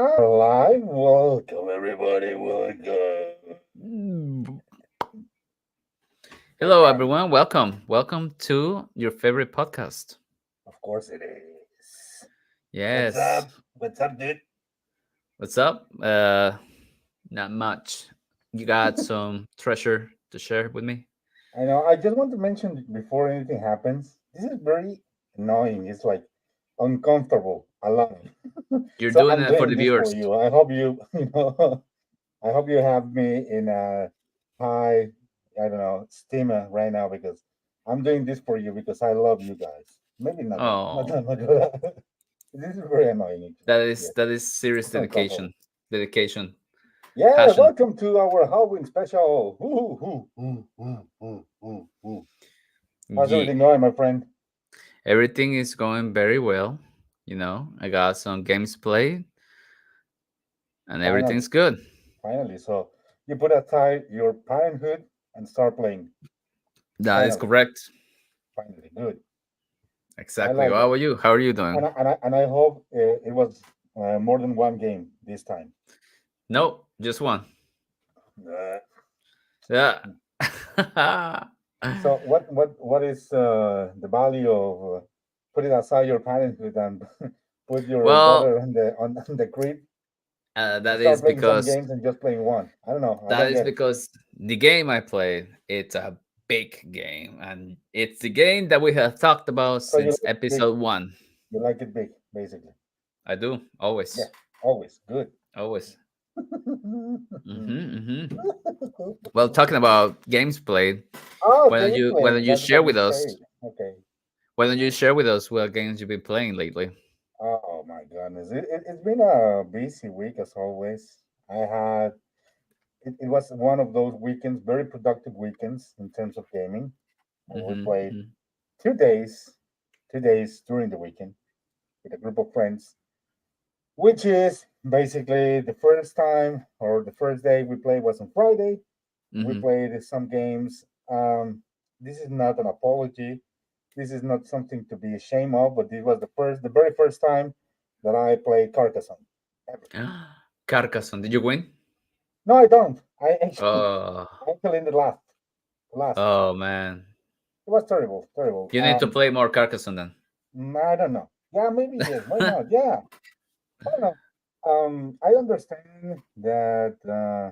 Live. Welcome, everybody. Welcome. Mm. My Hello, friend. everyone. Welcome. Welcome to your favorite podcast. Of course it is. What's Yes. up? What's up, dude? What's up? Not much. You got some treasure to share with me? I know. I just want to mention before anything happens. This is very annoying. It's like uncomfortable. A lot. You're So doing I'm it for doing the this for viewers. you. I hope you, I hope you have me in a high, I don't know, steamer right now because I'm doing this for you because I love you guys. Maybe not that. Not Oh, that much. This is very annoying, actually. that is Yes, that is serious it's uncomfortable. dedication, Yeah, passion. welcome to our Halloween special. How's Yeah, everything going, my friend? everything is going very well. I got some games played, and Finally, everything's good. finally. So you put aside your parenthood and start playing. That is Finally, correct. finally, good. I Exactly. like How it, are you? How are you doing? and I hope it was more than one game this time. Nope, just one. Uh, Yeah. so what is the value of putting aside your parenthood and put your Well, daughter on the crib and that start is playing some because games and just playing one? I don't know. I that don't is get it. because the game I played, it's a big game, and it's the game that we have talked about So you since like it big. episode one. You like it big, basically. I do Yeah, always, always good. always. Well, talking about games played, Oh, why don't you why gameplay. don't you That's share what you with us? say. Okay. Why don't you share with us what games you've been playing lately? Oh my goodness. It's been a busy week as always. I had it was one of those weekends, very productive weekends in terms of gaming. We played Hmm. 2 days, 2 days during the weekend with a group of friends, which is basically the first time or the first day we played was on Friday. We Hmm. played some games. This is not an apology. This is not something to be ashamed of, but this was the very first time that I played Carcassonne ever. Carcassonne, did you win? No, I don't. I actually, Oh, actually in the last. oh man. It was terrible, terrible. You need to play more Carcassonne then. I don't know. Yeah, maybe yes. Why not? Yeah, I don't know. I understand that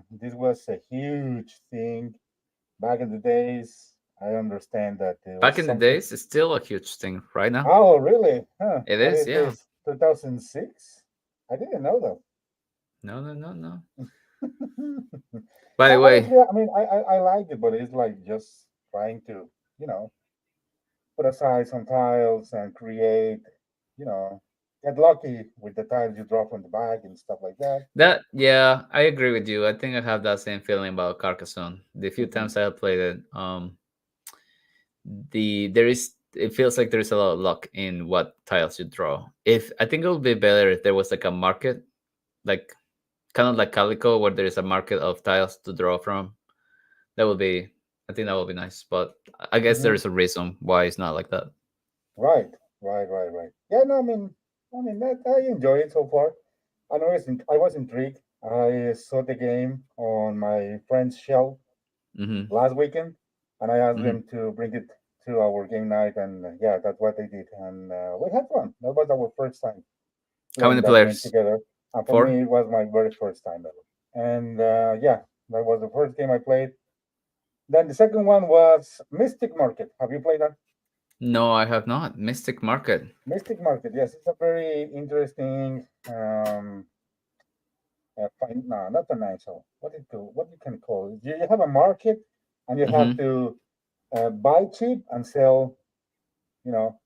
this was a huge thing back in the days. I understand that it Back was in the something. days, it's still a huge thing. Right now, Oh, really? Huh? it What is. is Yeah. this? 2006? I didn't know that. No, no, no, no. By Yeah, the way, honestly, I mean, I like it, but it's like just trying to, you know, put aside some tiles and create, you know, get lucky with the tiles you draw from the bag and stuff like that. that yeah, I agree with you. I think I have that same feeling about Carcassonne. The few Hmm. times I have played it, there is it feels like there's a lot of luck in what tiles you draw. If I think it would be better if there was like a market, like kind of like Calico, where there is a market of tiles to draw from. That would be, I think that would be nice. But I guess Hmm. there's a reason why it's not like that. Right, right. Yeah, no, that I enjoy it so far. I was intrigued. I saw the game on my friend's shelf Hmm. last weekend, and I asked Hmm. them to bring it to our game night, and yeah, that's what they did, and we had fun. That was our first time How playing many that game players? together, and for Four? me, it was my very first time ever. And yeah, that was the first game I played. Then the second one was Mystic Market. Have you played that? No, I have not. Mystic Market. Mystic Market, yes, it's a very interesting. No, not financial. What you can call it? You have a market, and you have Hmm. to buy cheap and sell, you know,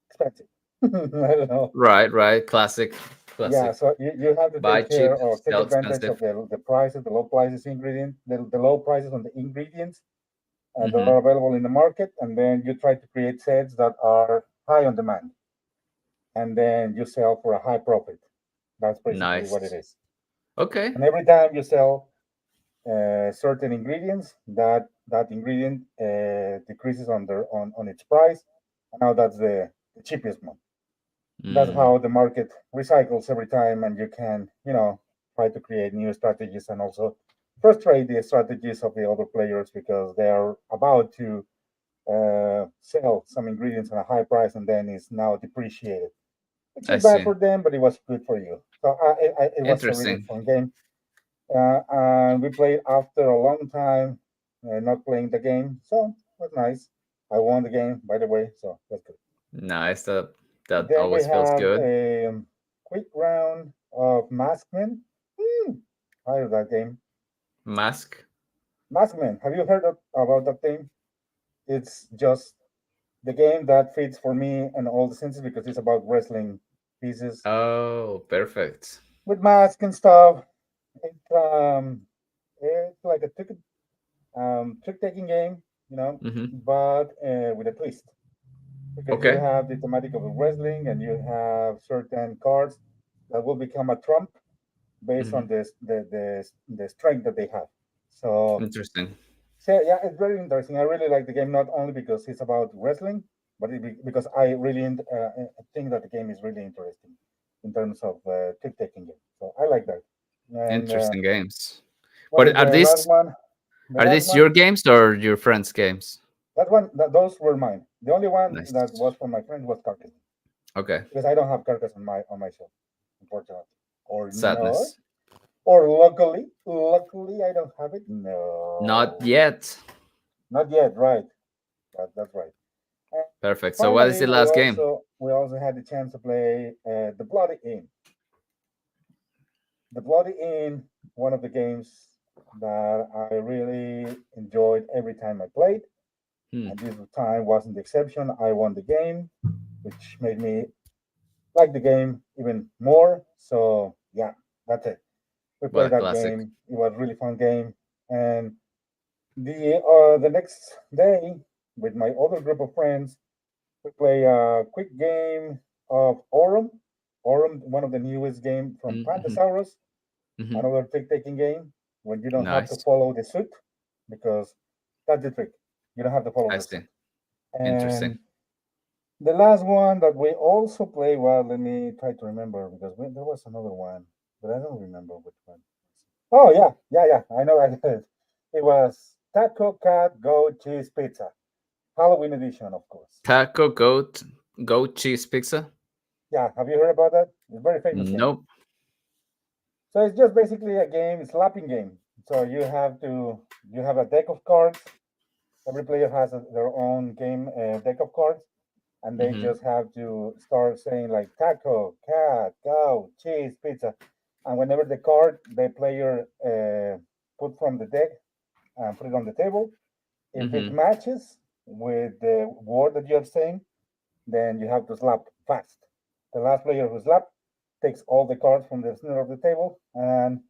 expensive. I don't know. Right, right. Classic, Yeah, classic. so you have to Buy take cheap, care of take sell advantage of expensive. the prices, the low prices ingredient, the low prices on the ingredients that Hmm. are available in the market, and then you try to create sets that are high on demand, and then you sell for a high profit. That's basically what it Nice. is. Okay. And every time you sell certain ingredients, that ingredient decreases on its price. And now that's the cheapest one. That's Mm, how the market recycles every time, and you can, try to create new strategies and also frustrate the strategies of the other players because they are about to sell some ingredients at a high price and then it's now depreciated, which I is bad see. for them, but it was good for you. So it was a really Interesting. fun game. And we played after a long time not playing the game, so it was nice. I won the game, by the way, so that's good. Nice. That Then we always feels have good. a quick round of Maskman. Hmm, I heard that game. Mask. Maskman, have you heard about that game? It's just the game that fits for me and all the senses because it's about wrestling pieces Oh, perfect. with masks and stuff. It's like a trick taking game, Mm-hmm. but with a twist because you Okay. have the thematic of wrestling and you have certain cards that will become a trump based Hmm. on the strength that they have. So, Interesting. so yeah, it's very interesting. I really like the game not only because it's about wrestling, but because I really think that the game is really interesting in terms of trick taking game. So I like that. And Interesting games. what But is the last one? The are last these one. your games or your friends' games? Those were mine. The only one that Nice. was for my friends was Carcass Okay. because I don't have Carcass on my shelf, unfortunately, or no, Sadness. or luckily I don't have it. Not No, yet. not yet. Right, that's right. And Perfect. So what is the finally, we last game? also we also had the chance to play the Bloody Inn. The Bloody Inn, one of the games that I really enjoyed every time I played, Hmm. and this time wasn't the exception. I won the game, which made me like the game even more. So yeah, that's it. We What played a that classic. game. It was a really fun game. And the next day, with my other group of friends, we play a quick game of Aurum. Aurum, one of the newest game from Mm-hmm. Pandasaurus, Hmm. another trick-taking game when you don't have to Nice. follow the suit because that's the trick. You don't have to follow I the suit. see. Interesting. And the last one that we also play, well, let me try to remember because there was another one, but I don't remember which one. Oh yeah, I know I did. It was Taco Cat Goat Cheese Pizza, Halloween edition, of course. Taco goat cheese pizza? Yeah, have you heard about that? It's a very famous game. Nope. So it's just basically a game, slapping game. So you have a deck of cards. Every player has their own game deck of cards, and they Hmm. just have to start saying like taco, cat, cow, cheese, pizza, and whenever the card the player put from the deck and put it on the table, if it Hmm. matches with the word that you're saying, then you have to slap fast. The last player who slapped takes all the cards from the center of the table, and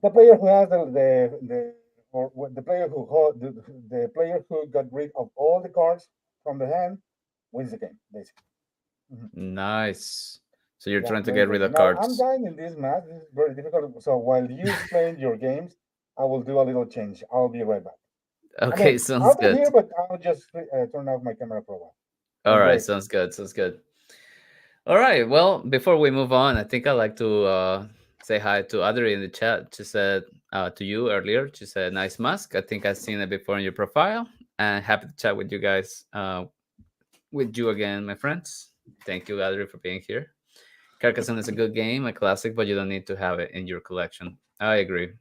the player who has the or the player the player who got rid of all the cards from the hand wins the game, basically. Mhm. Nice. So you're Yeah, trying to very get rid interesting. of Now I'm cards. dying in this match. This is very difficult. So while you explain your games, I will do a little change. I'll be right back. I Okay, mean, sounds I'll be good. here, but I'll just turn off my camera for a while. All right, Enjoy. sounds good. Sounds good. All right. Well, before we move on, I think I'd like to say hi to Adri in the chat. She said to you earlier, she said, nice mask. I think I've seen it before in your profile. And happy to chat with you guys, with you again, my friends. Thank you, Adri, for being here. Carcassonne is a good game, a classic, but you don't need to have it in your collection. I agree.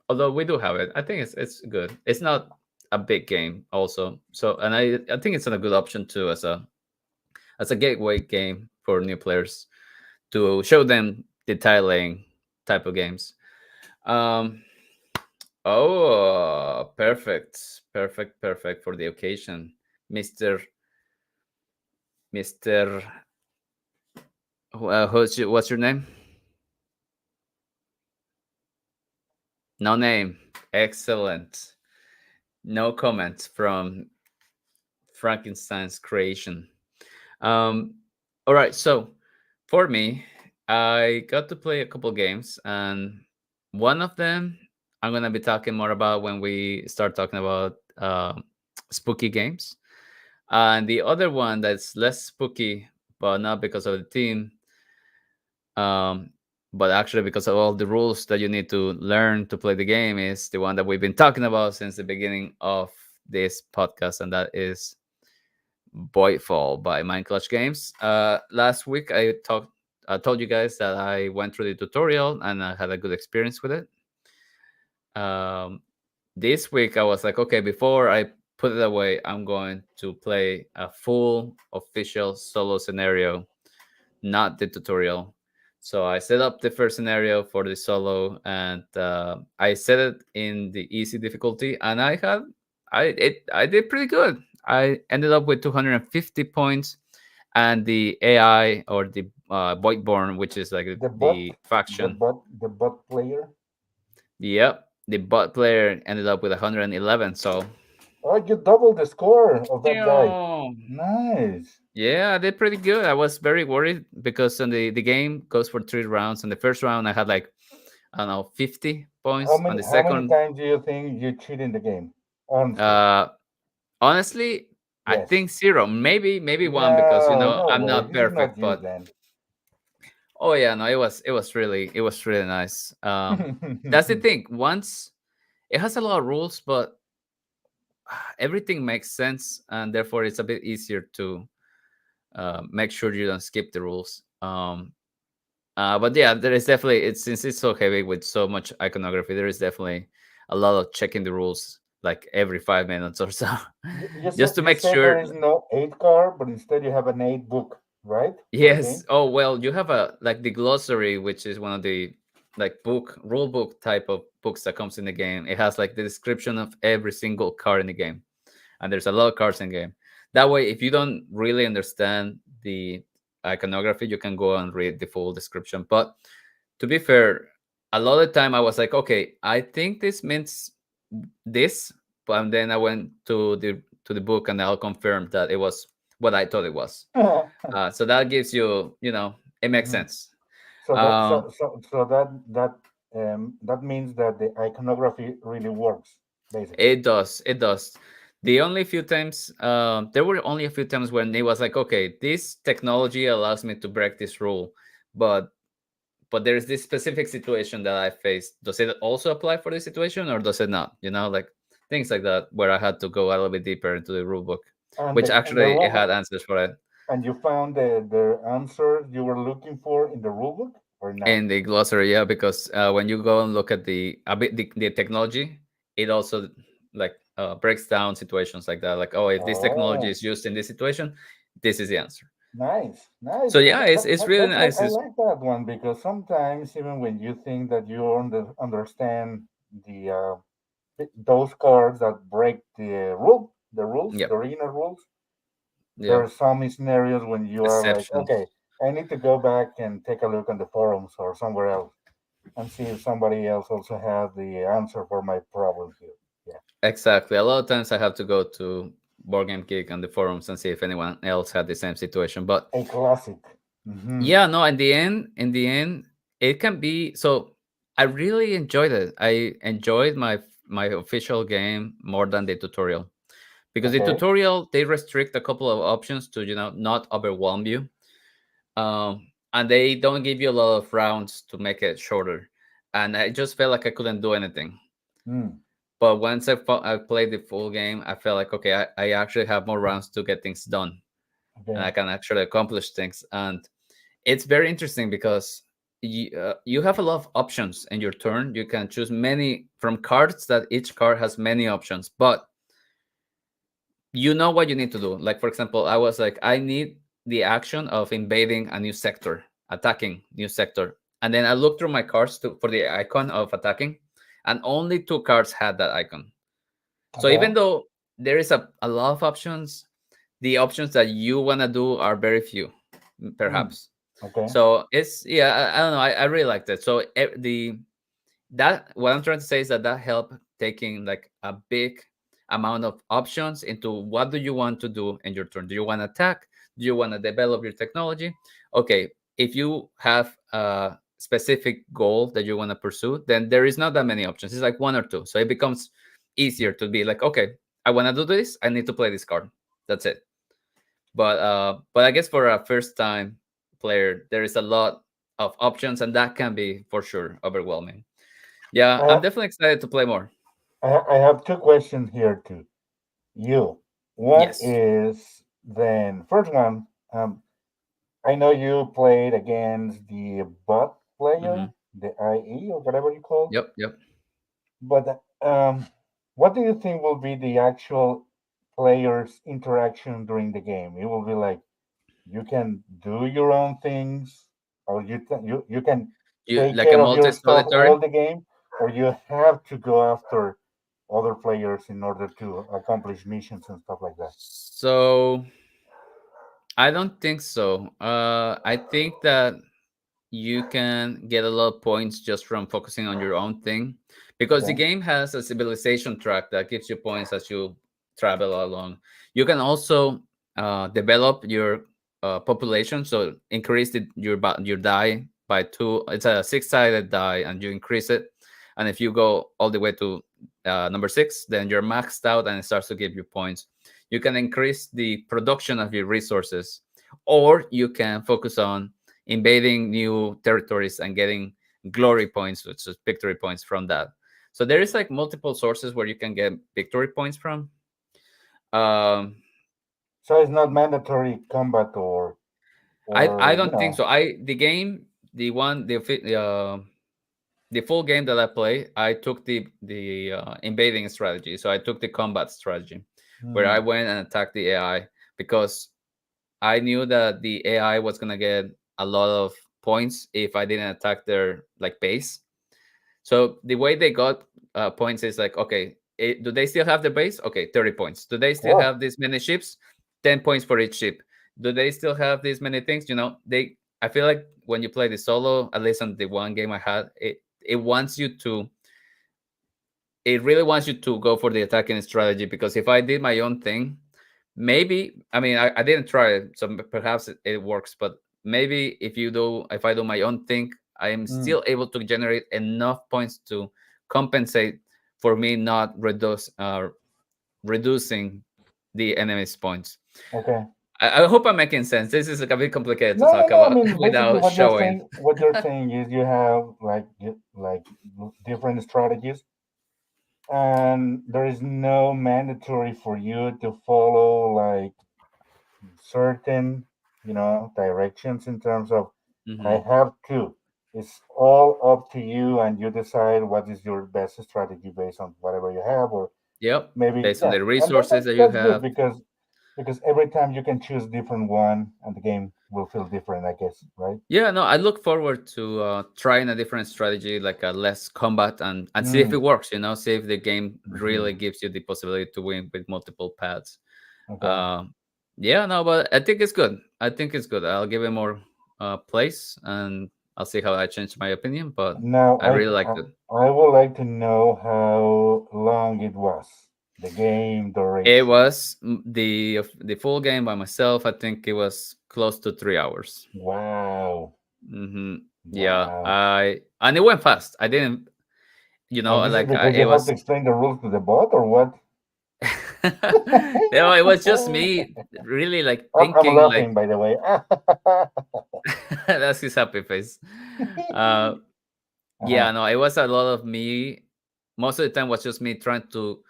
Although we do have it, I think it's good. It's not a big game, also. So, and I think it's a good option too as a gateway game for new players to show them the tile laying type of games. Um, oh, perfect, perfect, perfect for the occasion, Mister. What's your name? No name. Excellent. No comments from Frankenstein's creation. Um, all right, so for me, I got to play a couple games, and one of them I'm gonna be talking more about when we start talking about spooky games, and the other one that's less spooky but not because of the team, um, but actually because of all the rules that you need to learn to play the game. Is the one that we've been talking about since the beginning of this podcast, and that is Voidfall by Mind Clutch Games. Last week I told you guys that I went through the tutorial and I had a good experience with it. Um, this week I was like, okay, before I put it away, I'm going to play a full official solo scenario, not the tutorial. So I set up the first scenario for the solo, and I set it in the easy difficulty, and I did pretty good. I ended up with 250 points, and the AI, or the Voidborn, which is like The bot, the faction. the bot player. Yep, the bot player ended up with 111. So Oh, you doubled the score of that guy. yeah, Nice. I did pretty good. I was very worried because on the game goes for 3 rounds. In the first round, I had like, I don't know, 50 points. On the How many second, times do you think you cheat in the game? Honestly. uh, honestly, I Yes. think zero, maybe one, because No, no I'm way. not This is not perfect. you But then. oh yeah, no, it was really nice. That's the thing. Once it has a lot of rules, but everything makes sense, and therefore it's a bit easier to make sure you don't skip the rules. But yeah, there is definitely, it's since it's so heavy with so much iconography, there is definitely a lot of checking the rules like every 5 minutes or so, just to You make said there sure. is no 8 card, but instead you have an 8 book, right? For the Yes. game? Oh well, you have a like the glossary, which is one of the like rule book type of books that comes in the game. It has like the description of every single card in the game, and there's a lot of cards in game. That way, if you don't really understand the iconography, you can go and read the full description. But to be fair, a lot of the time I was like, okay, I think this means this, but then I went to the book and I'll confirm that it was what I thought it was. So that gives you, it makes Mhm. sense. So Um, that means that the iconography really works, basically. it does. The only few times, there were only a few times when it was like, okay, this technology allows me to break this rule, but there's this specific situation that I faced. Does it also apply for this situation, or does it not? Like things like that, where I had to go a little bit deeper into the rule book, And which the actually it had rule answers for it and you found the answer you were looking for in the rulebook or not? in the glossary. Yeah, because when you go and look at the technology, it also like breaks down situations like that. Like, oh, if this technology Oh, is used in this situation, this is the answer. nice, nice. So yeah, it's really nice. I like that one because sometimes even when you think that you understand those cards that break the rules, Yep, the arena rules, there yep, are some scenarios when you are like, exceptions. okay, I need to go back and take a look on the forums or somewhere else and see if somebody else also has the answer for my problem here. Yeah, Exactly. A lot of times I have to go to Board Game Geek on the forums and see if anyone else had the same situation. But a classic. Hmm. yeah, no, in the end, it can be so. I really enjoyed it. I enjoyed my official game more than the tutorial, because the Okay. tutorial, they restrict a couple of options to not overwhelm you, and they don't give you a lot of rounds to make it shorter, and I just felt like I couldn't do anything. Mm, But once I played the full game, I felt like, okay, I actually have more rounds to get things done, and okay. I can actually accomplish things. And it's very interesting because you have a lot of options in your turn. You can choose many from cards, that each card has many options, but you know what you need to do. Like, for example, I was like, I need the action of invading a new sector, attacking new sector. And then I looked through my cards for the icon of attacking, and only 2 cards had that icon. So Okay. even though there is a lot of options, the options that you want to do are very few, Mm, perhaps. okay. So it's, yeah, I don't know. I really liked it. So that what I'm trying to say is that helped taking like a big amount of options into what do you want to do in your turn. Do you want to attack? Do you want to develop your technology? Okay, if you have a specific goal that you want to pursue, then there is not that many options. It's like one or two. So it becomes easier to be like, okay, I want to do this. I need to play this card. That's it. But I guess for a first time player, there is a lot of options, and that can be for sure overwhelming. Yeah, I'm I, definitely excited to play more. I have two questions here too. You, what Yes. is then first one? I know you played against the bot Hmm. player, the IE or whatever you call, Yep. Yep. but what do you think will be the actual players' interaction during the game? It will be like you can do your own things, or you can You take like a care of your stuff multi-solitary? all the game, or you have to go after other players in order to accomplish missions and stuff like that. So I don't think so. I think that you can get a lot of points just from focusing on your own thing, because the Okay. game has a civilization track that gives you points as you travel along. You can also develop your population, so increase your die by two. It's a six-sided die, and you increase it. And if you go all the way to number six, then you're maxed out, and it starts to give you points. You can increase the production of your resources, or you can focus on invading new territories and getting glory points, which is victory points from that. So there is like multiple sources where you can get victory points from. Um, So it's not mandatory combat I or don't think so. The game, the one the full game that I play, I took the invading strategy. So I took the combat strategy, where I hmm, went and attacked the AI, because I knew that the AI was gonna get a lot of points if I didn't attack their like base. So the way they got points is like, okay, do they still have the base? Okay, 30 points. Do they still oh have this many ships? 10 points for each ship. Do they still have these many things? They. I feel like when you play the solo, at least on the one game I had, it wants you to. It really wants you to go for the attacking strategy, because if I did my own thing, maybe, I mean, I didn't try it, so perhaps it works, but maybe if I do my own thing, I am mm, still able to generate enough points to compensate for me not reducing the enemy's points. okay. I hope I'm making sense. This is like a bit complicated to No, no, talk no. I about mean, basically, without showing. what you're saying is you have like different strategies, and there is no mandatory for you to follow like certain, directions in terms of I Hmm. have to. It's all up to you, and you decide what is your best strategy based on whatever you have, or Yep, maybe based on yeah, the and resources that you that's good have. because every time you can choose different one, and the game will feel different, I guess, right? Yeah, no, I look forward to trying a different strategy, like a less combat, and see if it Mm, works. See if the game hmm. really gives you the possibility to win with multiple paths. Okay. Uh, yeah, no, but I think it's good. I think it's good. I'll give it more place, and I'll see how I change my opinion. But Now I really liked it. I would like to know how long it was, the game It duration. was the full game by myself. I think it was close to 3 hours. Wow. Hmm. Yeah, Wow. I and it went fast. I didn't, And this is like because it you have was. to explain the rules to the bot or what? It was just me really like I'm thinking like laughing, by the way. that's his happy face. Uh, Uh-huh. yeah, no, it was a lot of me. Most of the time was just me trying to.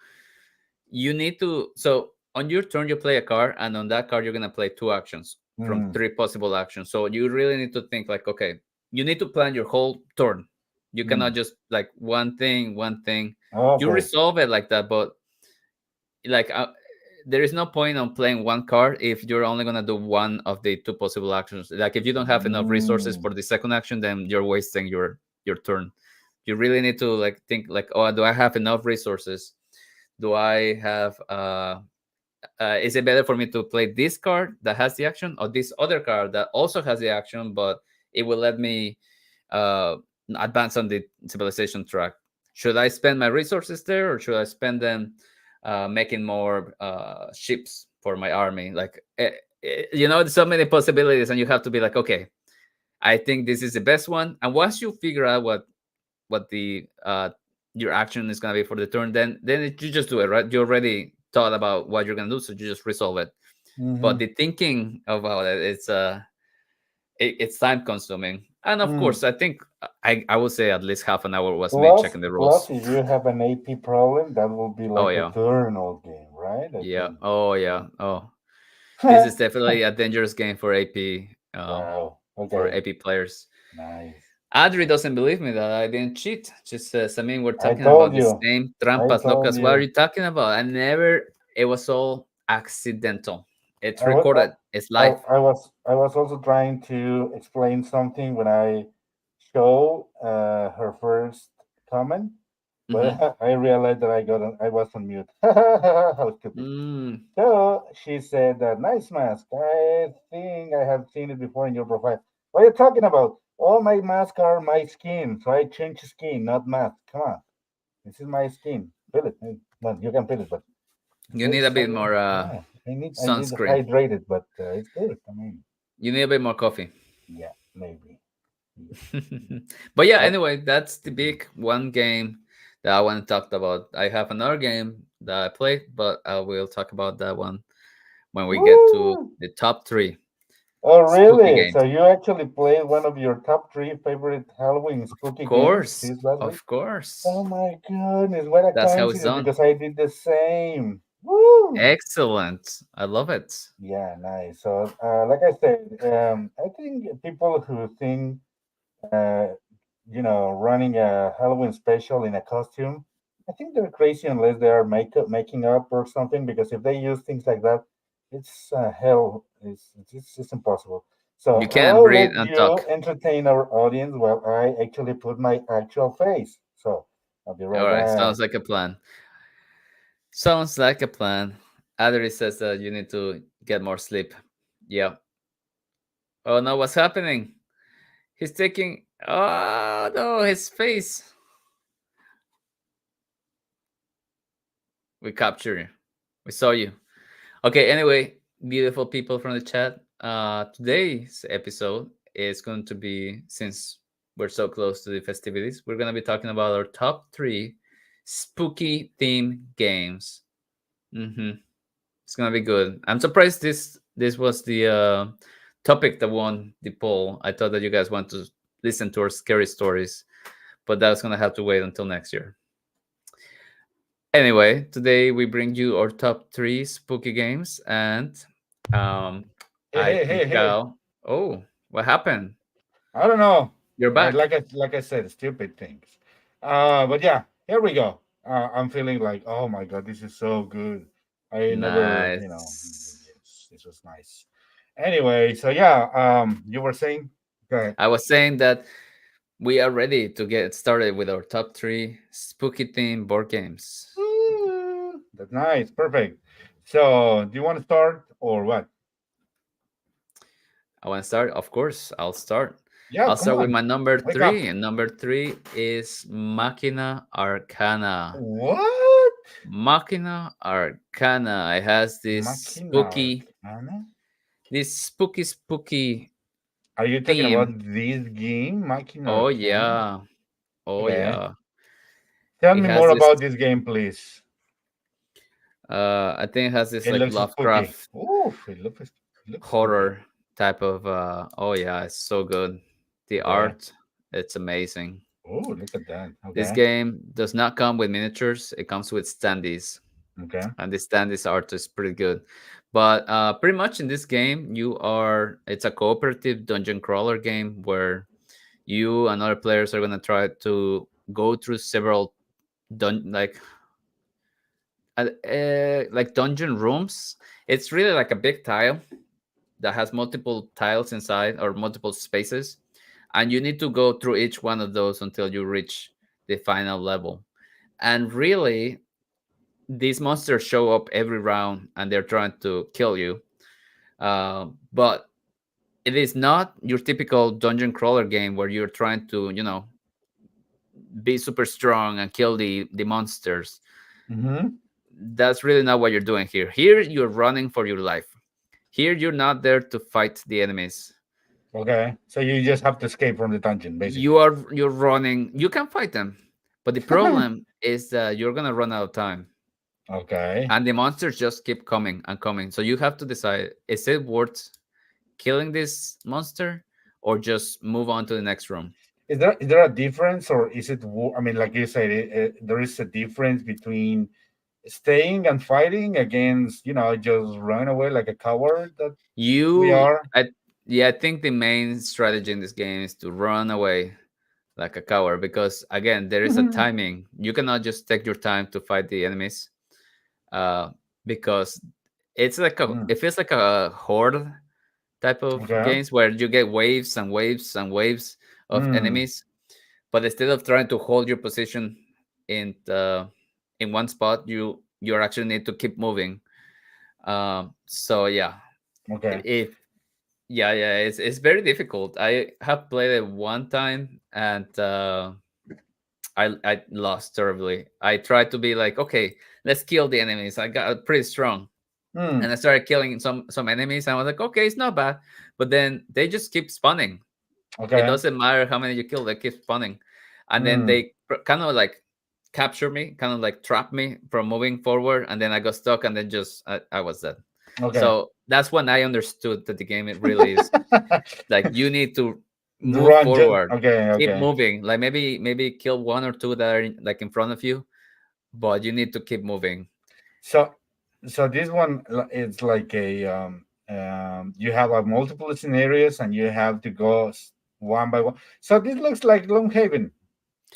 You need to. So on your turn, you play a card, and on that card, you're gonna play two actions from Hmm. three possible actions. So you really need to think like, okay, you need to plan your whole turn. You cannot Hmm. just like one thing, one thing. You Okay. resolve it like that, but like there is no point on playing one card if you're only gonna do one of the two possible actions. Like if you don't have enough resources Mm. for the second action, then you're wasting your turn. You really need to like think like, oh, do I have enough resources? Do I have is it better for me to play this card that has the action, or this other card that also has the action, but it will let me uh, advance on the civilization track? Should I spend my resources there, or should I spend them making more ships for my army? Like, there's so many possibilities, and you have to be like, okay, I think this is the best one. And once you figure out what the your action is gonna be for the turn, then you just do it, right? You already thought about what you're gonna do, so you just resolve it. but Mm-hmm. the thinking about it, it's time consuming. And of Mm. course, I think I would say at least half an hour was me Plus, checking the plus, rules. if you have an AP problem, that will be Oh like yeah, eternal game, right? I yeah, think. oh yeah, oh. This is definitely a dangerous game for AP, Wow. for Okay. AP players. Nice. Adri Okay. doesn't believe me that I didn't cheat. Just says, I mean, we're I talking about told the you. same I trampas told locas. What are you. you talking about? I never. It was all accidental. It's I was. recorded. It's I, live. I was also trying to explain something when I show her first comment, Hmm. but I realized that I was on mute. How stupid. Mm. So she said, "Nice mask. I think I have seen it before in your profile. What are you talking about? All my masks are my skin, so I change skin, not mask. Come on, this is my skin. Feel it. Well, you can feel it, but You need a it's bit so more yeah. I need to sunscreen. hydrate it, but it's good. I mean, You need a bit more coffee. yeah, maybe. Yeah. But yeah, But anyway, that's the big one game that I want to talk about. I have another game that I played, but I will talk about that one when we get to woo! the top three Oh, spooky really? So games. you actually played one of your top three favorite Halloween Of spooky games course, this last week? of course. Oh my goodness, what a That's how it's coincidence done. because I did the same. Woo! Excellent. I love it. Yeah, nice. So, like I said, I think people who think, uh, running a Halloween special in a costume, I think they're crazy unless they are making up or something. Because if they use things like that, it's hell. It's impossible. So You can't I'll breathe let and you talk. entertain our audience while I actually put my actual face. So I'll be All right right, back. sounds like a plan. Sounds like a plan. Adri says that you need to get more sleep. Yeah. Oh no, what's happening? He's taking. Oh no, his face. We captured you. We saw you. Okay. Anyway, beautiful people from the chat. Today's episode is going to be, since we're so close to the festivities, we're going to be talking about our top three spooky theme games. Hmm. It's gonna be good. I'm surprised this was the topic that won the poll. I thought that you guys want to listen to our scary stories, but that's gonna have to wait until next year. Anyway, today we bring you our top three spooky games, and um, Hey, I hey, hey, think hey. oh, what happened? I don't know. You're back. Like I said, stupid things. But yeah, here we go. I'm feeling like, oh my god, this is so good. I never, Nice. yes, this was nice. Anyway, so yeah, you were saying, go ahead. I was saying that we are ready to get started with our top three spooky theme board games. That's nice, perfect. So, do you want to start or what? I want to start. Of course, I'll start. Yeah, I'll come start with on, my number wake up. three, and number three is Machina Arcana. What? Machina Arcana. It has Machina Arcana? this spooky Are you talking about theme. this game, Machina Oh Arcana? yeah, oh Okay. yeah. Tell It me has more this. about this game, please. I think it has this It like looks spooky. Lovecraft Oof, it looks spooky. horror type of. Oh yeah, it's so good. The Okay. art, it's amazing. Oh, look at that. This Okay. game does not come with miniatures. It comes with standees, Okay. and the standees art is pretty good. But pretty much in this game, it's a cooperative dungeon crawler game where you and other players are gonna try to go through several dun like dungeon rooms. It's really like a big tile that has multiple tiles inside or multiple spaces, and you need to go through each one of those until you reach the final level. And really, these monsters show up every round and they're trying to kill you. But it is not your typical dungeon crawler game where you're trying to, be super strong and kill the monsters. Mm-hmm. That's really not what you're doing here. Here, you're running for your life. Here, you're not there to fight the enemies. Okay. So you just have to escape from the dungeon, You basically. are you're running. You can fight them, but the problem is that you're gonna run out of time. Okay. and the monsters just keep coming and coming. So you have to decide: is it worth killing this monster, or just move on to the next room? Is there a difference, or is it? I mean, like you said, there is a difference between staying and fighting against, just run away like a coward that we You, are. I, yeah, I think the main strategy in this game is to run away like a coward, because again, there is a timing. You cannot just take your time to fight the enemies, uh, because Mm, it feels like a horde type of okay. games where you get waves and waves and waves of Mm, enemies, but instead of trying to hold your position in in one spot, you actually need to keep moving. So yeah, okay. if yeah, it's very difficult. I have played it one time, and I lost terribly. I tried to be like, okay, let's kill the enemies. I got pretty strong, and Mm, I started killing some enemies. And I was like, okay, it's not bad, but then they just keep spawning. It okay. doesn't matter how many you kill; they keep spawning, and then Mm, they kind of like capture me, kind of like trap me from moving forward, and then I got stuck, and then just I was dead. okay. So that's when I understood that the game, it really is like you need to move Run. forward, Okay. keep Okay. moving. Like maybe kill one or two that are like in front of you, but you need to keep moving. So, this one it's like you have like multiple scenarios and you have to go one by one. So this looks like Gloomhaven,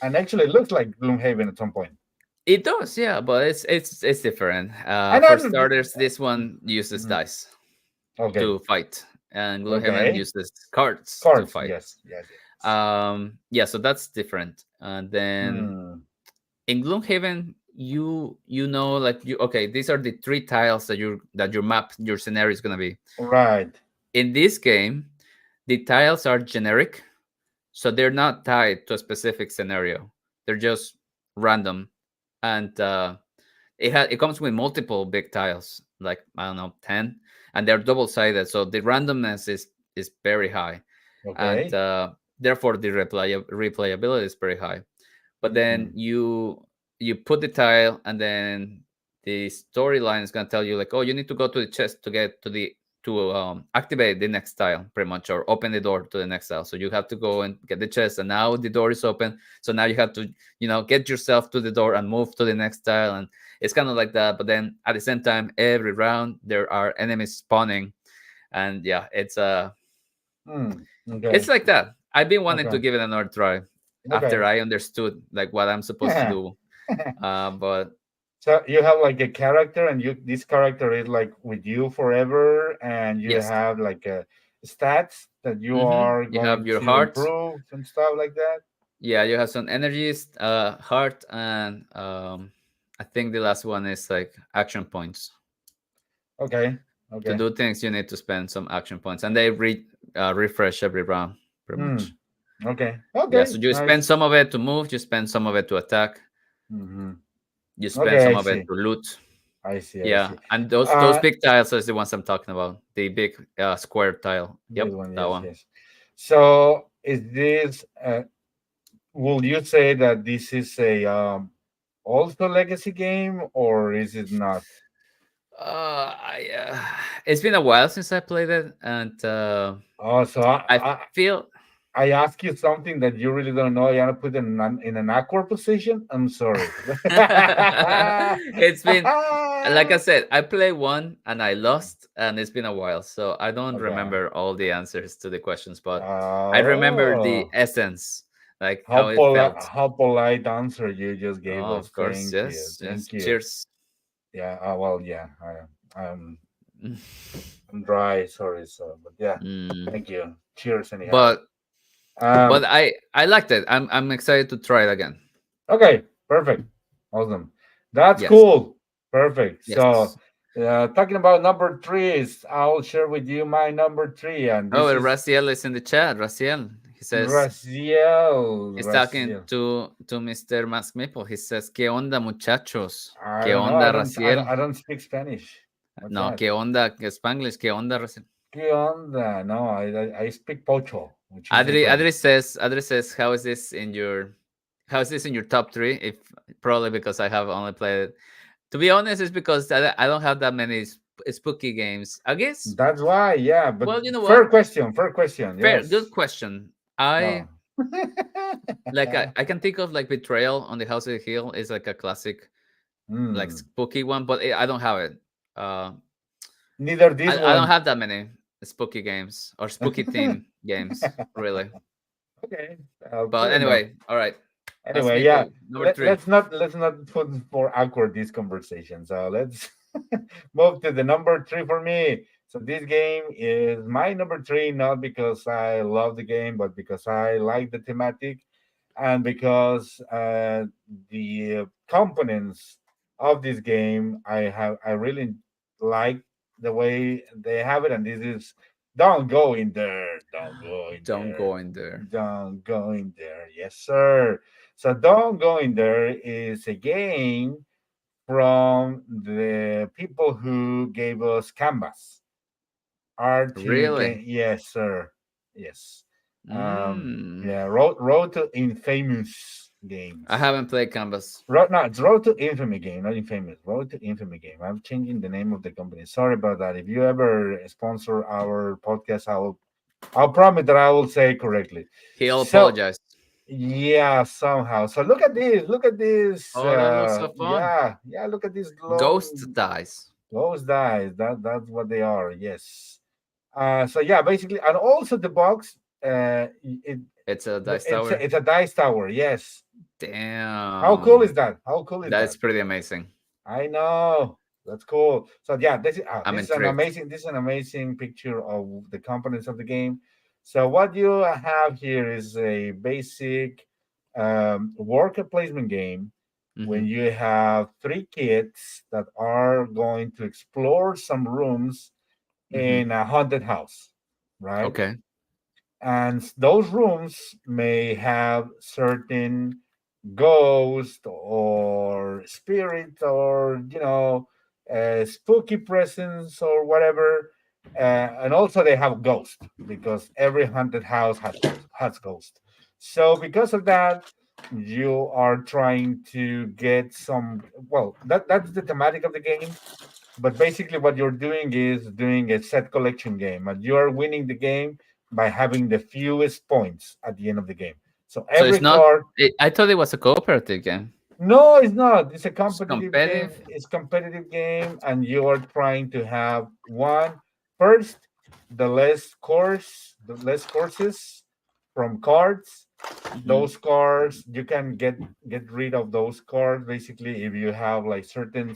and actually it looks like Gloomhaven at some point. It does, yeah, but it's different. I For know. starters, this one uses Mhm. dice Okay. to fight, and Gloomhaven Okay. uses cards to Cards. fight. Yes. Yes. Yes. Yeah, so that's different. And then Hmm. in Gloomhaven, you know, like you okay, these are the three tiles that your map, your scenario is gonna be. Right. In this game, the tiles are generic, so they're not tied to a specific scenario. They're just random, and it comes with multiple big tiles, like I don't know, 10, and they're double sided, so the randomness is very high, and Okay. therefore the replayability is very high. But then Hmm. you put the tile, and then the storyline is going to tell you like, oh, you need to go to the chest to get to the to activate the next tile, pretty much, or open the door to the next tile. So you have to go and get the chest, and now the door is open, so now you have to, get yourself to the door and move to the next tile. And it's kind of like that, but then at the same time, every round there are enemies spawning. And yeah, Hmm. it's Okay. like that. I've been wanting to Okay. give it another try after Okay. I understood like what I'm supposed to do. But So you have like a character, and this character is like with you forever, and you yes, have like stats that you are you have going your to heart. improve and stuff like that. Yeah, you have some energies, heart, and I think the last one is like action points. Okay. To Okay. do things, you need to spend some action points, and they refresh every round, pretty Hmm. much. Okay. Yeah, Okay. so you spend Nice. some of it to move, you spend some of it to attack, Hmm. you spend Okay. some I of it see. to loot. I see. I Yeah, see. and those Uh, big tiles is the ones I'm talking about. The big square tile. this Yep, one. that Yes. one. Yes. So is this? Will you say that this is a also legacy game, or is it not? It's been a while since I played it, and Oh, so I feel I ask you something that you really don't know. You want to put in an awkward position? I'm sorry. it's been, like I said, I played one and I lost, and it's been a while, so I don't Okay. remember all the answers to the questions, but I remember the Oh, essence, like how it felt. how polite answer you just gave Oh, us. of course, Thank you. yes, yes. Thank you. Cheers. Yeah. Well, yeah. I'm dry. Sorry. So, but yeah. Mm. Thank you. Cheers. Anyhow. But Um. I liked it. I'm excited to try it again. Okay, perfect. Awesome. That's Yes, cool. Perfect. So, yes. talking about number threes, I'll share with you my number three, and Oh, this and is Raciel is in the chat. Raciel, he says Raziel. he's talking Raziel. to Mr. Mask Maple. He says, "¿Qué onda, muchachos? I ¿Qué don't know. onda, Raciel? I don't speak Spanish. What's No, that? ¿qué onda? ¿Qué Spanglish? ¿Qué onda, Raciel?" ¿Qué onda? No, I speak Pocho, which is in French. Adri says, how is this in your top three? If probably because I have only played To be honest, it's because I don't have that many spooky games. I guess. That's why, yeah. But Well, you know what? fair question. Fair, Yes. good question. Oh. I like I can think of like Betrayal on the House of the Hill is like a classic like Hmm. spooky one, but I don't have it. Uh, Neither this I don't one. have that many spooky games or spooky theme games, really. Okay. But Fair enough. anyway, all right. Pass Anyway, me yeah. the number three. Let's not put more awkward this conversation. So let's move to the number three for me. So this game is my number three, not because I love the game, but because I like the thematic and because the components of this game I really like the way they have it, and this is don't go in there, don't go in Don't there, go in there. don't go in there. Yes, sir. So don't go in there is a game from the people who gave us Canvas. R2 Really? game. Yes, sir. Yes. Mm. Yeah, Road to Infamous I games. haven't played Canvas. Road, no, it's Road to Infamy game, not Infamous. Road to Infamy game. I'm changing the name of the company. Sorry about that. If you ever sponsor our podcast, I'll promise that I will say correctly. He'll So apologize. yeah, somehow. So look at this. Look at this. Oh, that looks so fun. Yeah. Look at these Ghost long dice. those dice. That's what they are. Yes. So yeah, basically, and also the box. It It's a dice tower. it's a dice tower. Yes. How cool is Damn. that? How cool is That that? is pretty amazing. I know. That's cool. So yeah, I'm intrigued. this is an amazing picture of the components of the game. So what you have here is a basic worker placement game when Hmm. you have three kids that are going to explore some rooms Hmm. in a haunted house, right? Okay. And those rooms may have certain ghost or spirit or spooky presence or whatever, and also they have ghost because every haunted house has ghost. So because of that, you are trying to get some, well, that's the thematic of the game, but basically what you're doing is doing a set collection game, and you are winning the game by having the fewest points at the end of the game. So So it's every not. card. I thought it was a cooperative game. No, it's not. It's a It's competitive game. competitive. It's competitive game, and you are trying to have one first, the less courses from cards. Hmm. Those cards you can get rid of those cards basically if you have like certain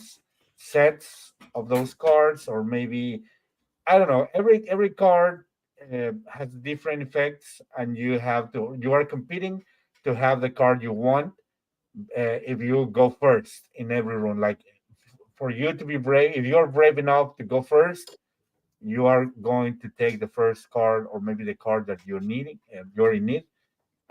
sets of those cards, or maybe I don't know. Every card has different effects, and you are competing to have the card you want if you go first in every round. Like for you to be brave, if you're brave enough to go first, you are going to take the first card or maybe the card that you're in need,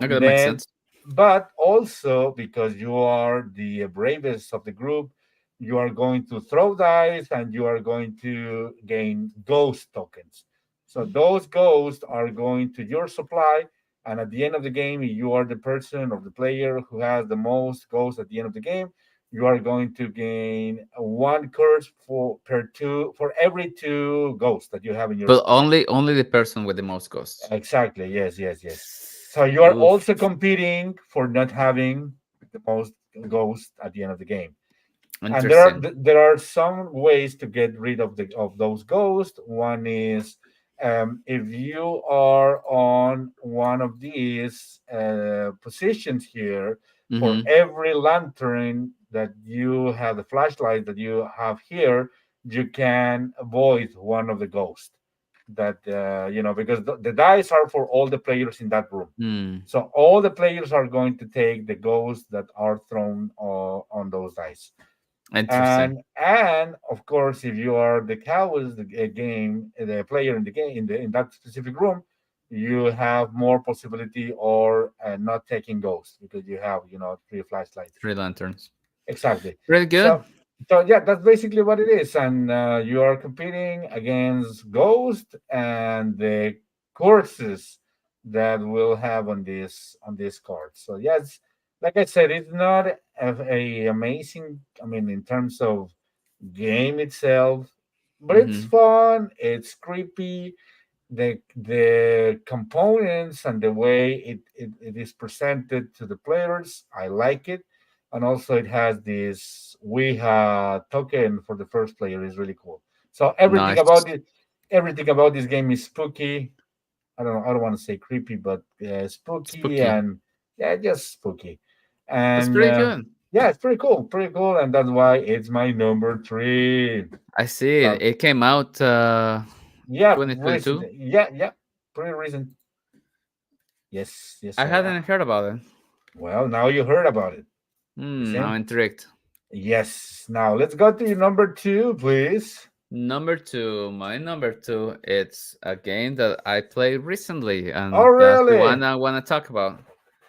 Okay, and that makes then sense. but also because you are the bravest of the group, you are going to throw dice and you are going to gain ghost tokens. So those ghosts are going to your supply, and at the end of the game, if you are the person or the player who has the most ghosts at the end of the game, you are going to gain one curse for every two ghosts that you have in your But supply. only the person with the most ghosts. Exactly. Yes, yes, yes. So you are Oof. also competing for not having the most ghosts at the end of the game. And Interesting. there are some ways to get rid of those ghosts. One is if you are on one of these positions here, for Hmm. every lantern that you have, the flashlight that you have here, you can avoid one of the ghosts that because the dice are for all the players in that room. Hmm. So all the players are going to take the ghosts that are thrown on those dice. Interesting. And of course, if you are the cows, the player in the game in that specific room, you have more possibility or not taking ghosts because you have three flashlights. Three lanterns. Exactly. Pretty good. So yeah, that's basically what it is, and you are competing against Ghost and the courses that we'll have on this card. So yes, like I said, it's not a amazing. I mean, in terms of game itself, but it's Hmm. fun. It's creepy. The components and the way it is presented to the players, I like it. And also it has this Ouija token for the first player is really cool. So Nice. everything about this game is spooky. I don't want to say creepy, but spooky Spooky. and yeah, just spooky. That's And pretty good. yeah, it's pretty cool, and that's why it's my number three. I see it. So It came out yeah, 2022. recent. Yeah, pretty recent. Yes, yes, I sir. hadn't heard about it. Well, now you heard about it. You Hmm, see? I'm intrigued. Yes. Now let's go to your number two, please. Number two, my number two, it's a game that I played recently, Oh, and that's the one really? I want to talk about.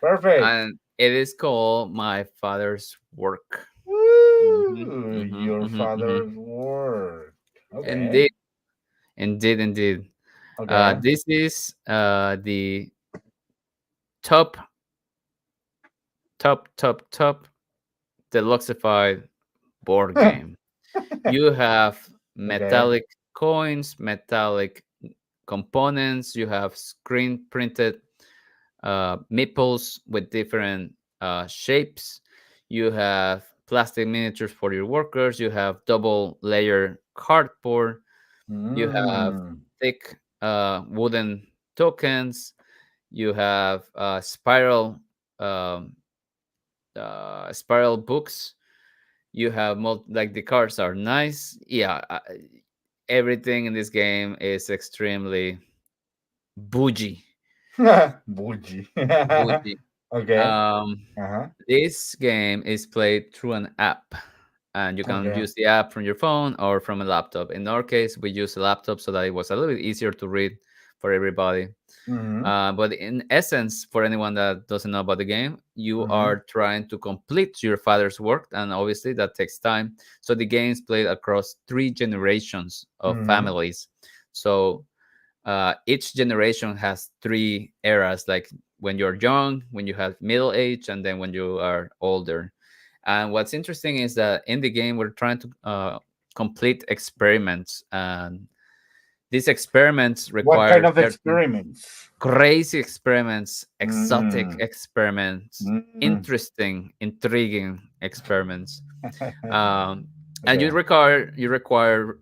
Perfect. And it is called My Father's Work. Hmm. Woo! Hmm. Your Hmm. Hmm. father's work. Okay. Indeed, indeed, indeed. Okay. This is the top, top deluxified board game. You have Okay. metallic coins, metallic components, you have screen printed meeples with different shapes, you have plastic miniatures for your workers, you have double layer cardboard, you have Mm. thick wooden tokens, you have um, spiral books, you have like the cards are nice. Yeah, everything in this game is extremely bougie. Bougie. Bougie. Okay. Um, Uh-huh. this game is played through an app, and you can Okay. use the app from your phone or from a laptop. In our case, we use a laptop so that it was a little bit easier to read for everybody. Mm-hmm. But in essence, for anyone that doesn't know about the game, you Mm-hmm. are trying to complete your father's work, and obviously that takes time. So the game is played across three generations of Mm-hmm. families. So each generation has three eras, like when you're young, when you have middle age, and then when you are older. And what's interesting is that in the game we're trying to complete experiments, and these experiments What kind require of certain experiments? crazy experiments, exotic Mm. experiments, Mm. interesting, intriguing experiments. Um, and Okay. you require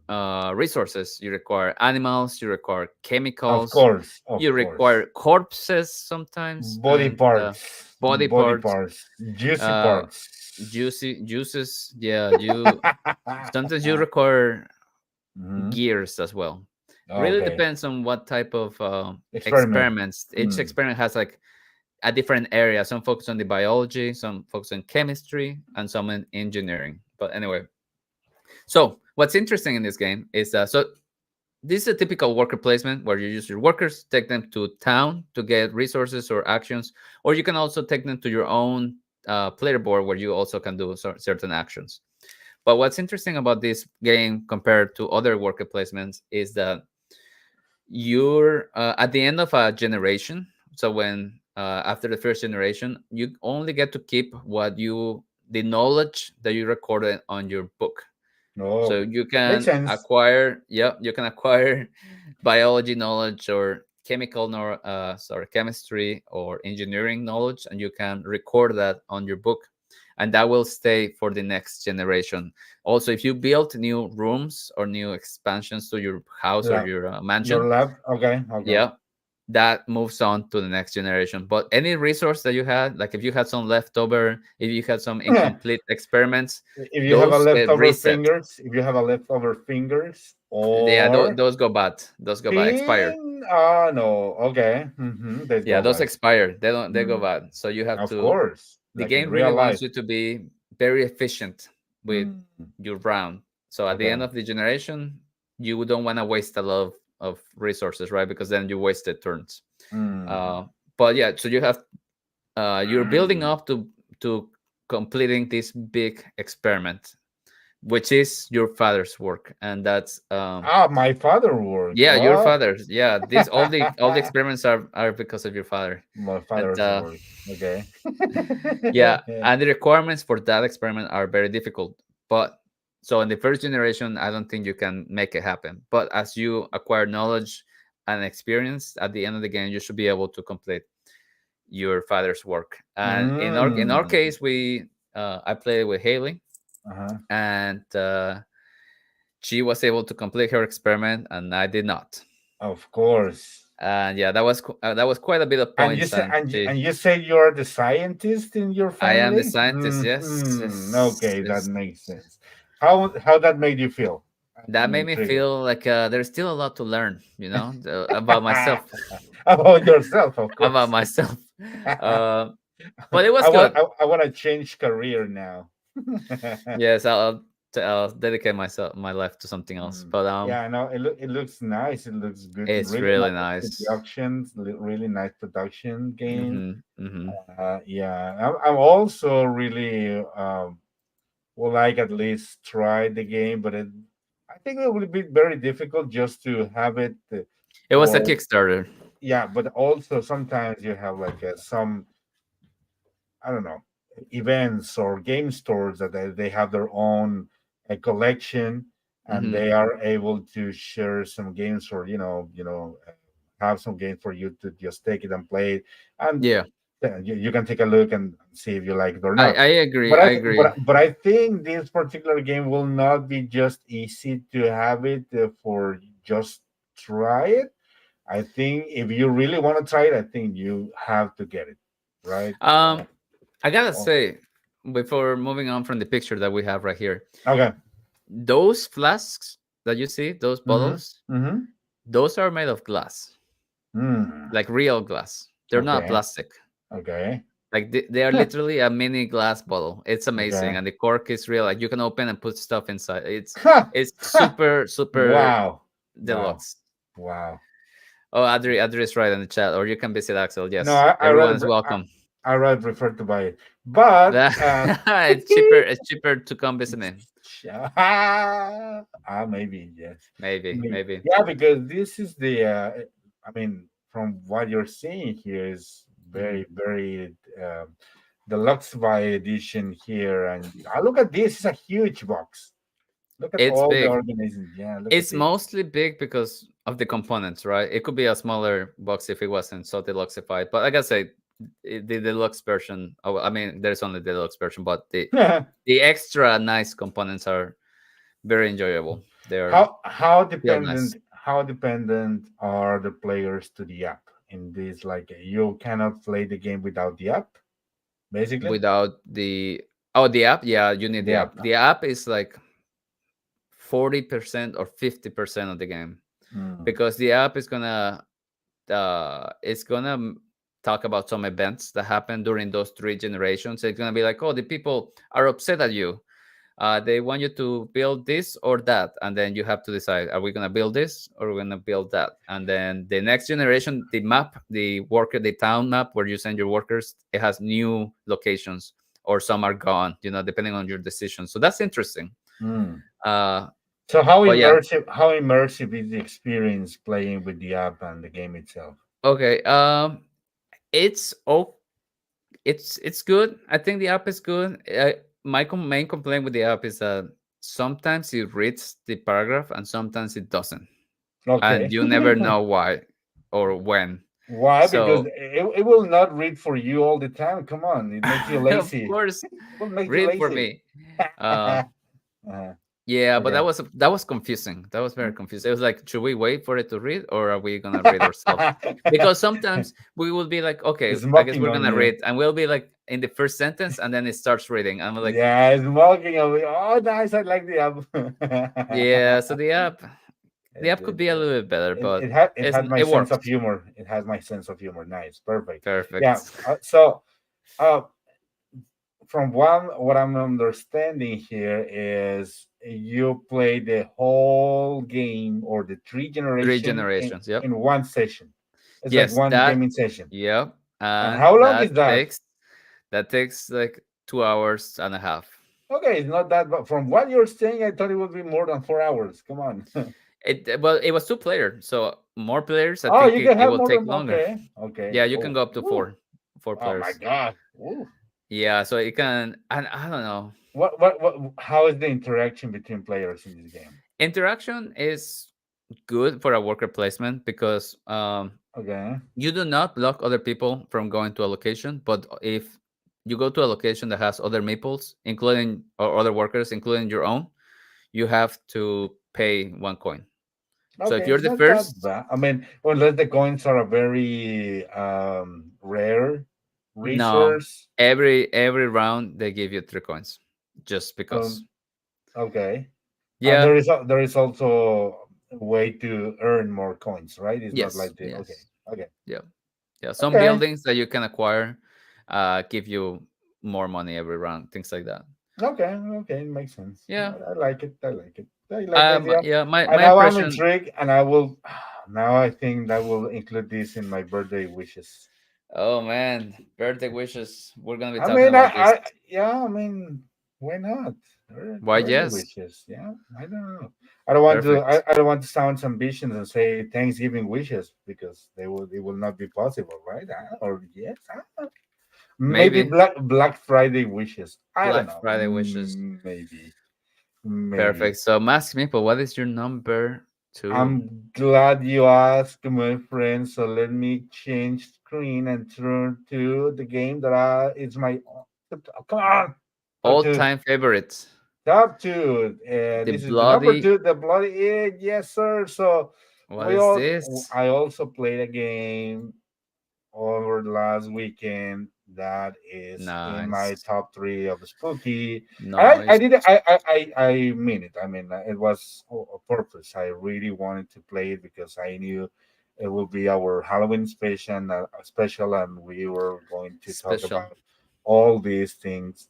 resources. You require animals. You require Of chemicals. course, of You course. require corpses sometimes, Body and parts, body body parts, parts, juicy uh, parts. juicy juices. Yeah, you sometimes you require Mhm. gears as well. Really Okay. depends on what type of Experiment. experiments. Each Mm. experiment has like a different area. Some focus on the biology, some focus on chemistry, and some in engineering. But anyway, so what's interesting in this game is that this is a typical worker placement where you use your workers, take them to town to get resources or actions, or you can also take them to your own player board where you also can do certain actions. But what's interesting about this game compared to other worker placements is that you're at the end of a generation. So when after the first generation, you only get to keep the knowledge that you recorded on your book. So Oh, you makes can sense. acquire, yeah, you can acquire biology knowledge or chemistry or engineering knowledge, and you can record that on your book, and that will stay for the next generation. Also, if you build new rooms or new expansions to your house or Yeah. your Your mansion, lab. Okay. Okay. yeah, that moves on to the next generation. But any resource that you had, like if you had some leftover, if you had some incomplete experiments, If you have a those get leftover reset. fingers, if you have a leftover fingers, Yeah, or those go bad. Those go bad. Expired. pin. Ah, no. Okay. Mm-hmm. Let's Yeah, go those back. expire. They go Mm. bad. So you have Of to. course, The like in game really real wants life. you to be very efficient with Mm. your round. So at the Okay. end of the generation, you don't want to waste a lot of resources, right? Because then you wasted turns. Mm. Uh, but yeah, so you have you're building Mm. up to completing this big experiment. which is your father's work, and that's Ah, my father work. yeah, your What? father's. Yeah, this all the experiments are because of your father, My and father's work. Okay. yeah, and the requirements for that experiment are very difficult. But so in the first generation, I don't think you can make it happen. But as you acquire knowledge and experience, at the end of the game, you should be able to complete your father's work. And in our Mm. case, we I played with Haley, Uh-huh. and she was able to complete her experiment, and I did not. Of course. And yeah, that was quite a bit of And you points. say And and you say you're the scientist in your I am the family? scientist. Yes, Hmm. Okay, that yes. makes sense. How that made you feel? That I'm made me intrigued. feel like there's still a lot to learn, about myself, About yourself, of about course. myself. Uh, but it was good. I want to change career now. Yes, I'll dedicate my life to something else. Mm. But Yeah, I know it looks nice. It looks good. it's Really really nice nice. productions. Really nice production game. Hmm. Yeah, I'm also really would like at least try the game, but I think it will be very difficult just to have it It was a for Kickstarter. yeah. But also sometimes you have like some I don't know events or game stores that they have their own collection and Hmm. they are able to share some games or have some games for you to just take it and play it and Yeah, you can take a look and see if you like it or I not. I agree. But I agree. I think this particular game will not be just easy to have it for just try it. I think if you really want to try it, I think you have to get it right. Um, I gotta Oh, say, before moving on from the picture that we have right here, okay. those flasks that you see, those Mm-hmm. bottles, Mm-hmm. those are made of glass, Mm. like real glass. They're not Okay. plastic. Okay. Like they are literally a mini glass bottle. It's amazing, Okay. and the cork is real. Like you can open and put stuff inside. It's Ha! it's Ha! super super Wow. Wow. deluxe. Wow. Oh, Adri is right in the chat, or you can visit Axel. No, Yes, everyone is I, welcome. I rather prefer to buy it, but It's cheaper. It's cheaper to come visit me. maybe yes, Maybe, maybe maybe. yeah, because this is the. I mean, from what you're seeing here is Mhm. very deluxe by edition here, and I look at this. It's a huge box. Look at It's all the big. organizations. Yeah, look at It's this. mostly big because of the components, right? It could be a smaller box if it wasn't so deluxified. But like I say, the deluxe version. Oh, I mean, there's only the deluxe version, but the extra nice components are very enjoyable. They're feel nice. how dependent are the players to the app in this? Like you cannot play the game without the app, basically. Without the app, yeah, you need The the app. app. The app is like 40% or 50% of the game Mm. because the app is gonna it's gonna talk about some events that happened during those three generations. It's gonna be like, oh, the people are upset at you. They want you to build this or that, and then you have to decide: are we gonna build this or are we gonna build that? And then the next generation, the map, the town map where you send your workers, it has new locations, or some are gone. Depending on your decision. So that's interesting. Mm. Uh, So but yeah, how immersive is the experience playing with the app and the game itself? okay. It's oh, it's good. I think the app is good. My main complaint with the app is that sometimes it reads the paragraph and sometimes it doesn't, and Okay. you never know why or when. Why? Because So it will not read for you all the time. Come on, it makes you of lazy. course, It will make you read for lazy. me. Uh, Uh, yeah, but okay. that was confusing. That was very confusing. It was like, should we wait for it to read, or are we gonna read ourselves? Because sometimes we will be like, okay, I guess Smoking we're on gonna you. read, and we'll be like in the first sentence, and then it starts reading, and we're like, Yeah, smoking on you. Oh, nice. I like the yeah. app. So the app could be a little bit better, but It has my it sense works of humor. It has my sense of humor. Nice, perfect. Yeah. perfect. Uh, from what I'm understanding here is you play the whole game or the three Three generation generations. Yep. in one session. It's like Yes, one that. gaming session. Yep. And And how long that is that? takes that takes like 2 hours and a half. Okay, it's not that, but from what you're saying, I thought it would be more than 4 hours. Come on. It was two-player, so more players. I Oh, think you can it have will more take than longer. okay, okay. Yeah, you can Oh, go up to woo. four Oh my players. God. Woo. Yeah, so it can. I don't know. What? How is the interaction between players in this game? Interaction is good for a worker placement because Okay, you do not block other people from going to a location, but if you go to a location that has other meeples, including or other workers, including your own, you have to pay 1 coin. So if okay, you're it's the not that first, bad. I mean, unless the coins are a very rare no, resource. every round they give you 3 coins, just because. Um, okay, and Yeah, there is also a way to earn more coins, right? It's not yes, like the okay, yes, okay, yeah, yeah. Some okay. buildings that you can acquire give you more money every round, things like that. Okay, okay, it makes sense. Yeah, I like it. I like it. I like the idea. yeah. And My now I'm impression. intrigued, and I will. Now I think I will include this in my birthday wishes. Oh man, birthday wishes. We're gonna be I talking mean, about this. yeah, I mean, why not? Why? Birthday Yes, wishes. Yeah, I don't know. I don't want to. perfect. I don't want to sound ambitious and say Thanksgiving wishes because it will not be possible, right? Or yes, maybe Maybe Black Friday wishes. I don't Black know. Friday wishes. Maybe, maybe. Perfect. So, Mask me, but what is your number two? I'm glad you asked, my friend. So let me change screen and turn to the game that it's my come on top All two, time favorites. top two. The This is the number bloody. two, the bloody egg. Yes, sir. So What we is all. this? I also played a game over the last weekend that is in my Nice. top three of spooky. I Nice. did it. I mean it. I mean it was a purpose. I really wanted to play it because I knew it will be our Halloween special, and we were going to talk Special. about all these things.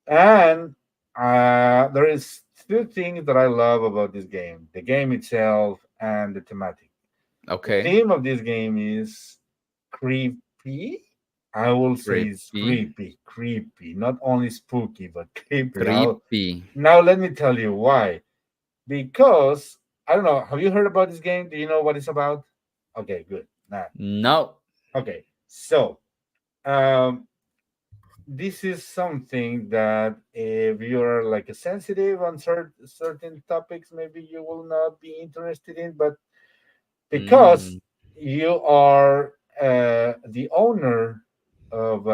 And there is two things that I love about this game: the game itself and the thematic. The Okay. theme of this game is creepy. I will say it's Creepy. creepy, not only spooky, but creepy. Creepy. Now let me tell you why. Because I don't know. Have you heard about this game? Do you know what it's about? Okay, good. Nah. No. Okay. So, um, this is something that if you're like a sensitive on certain topics, maybe you will not be interested in. But because Mm. you are the owner of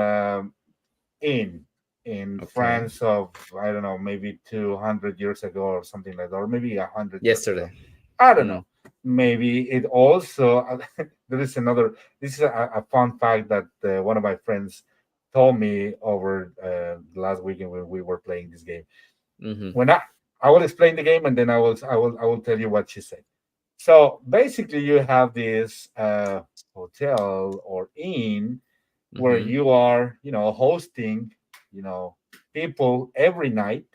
inn in Okay. France of I don't know maybe 200 years ago or something like that, or maybe 100 years ago. Yesterday. I don't Mm. know. Maybe it also there is another. This is a fun fact that one of my friends told me over the last weekend when we were playing this game. Mm-hmm. When I will explain the game and then I will tell you what she said. So basically, you have this hotel or inn where Mm-hmm. you are, hosting, you know, people every night.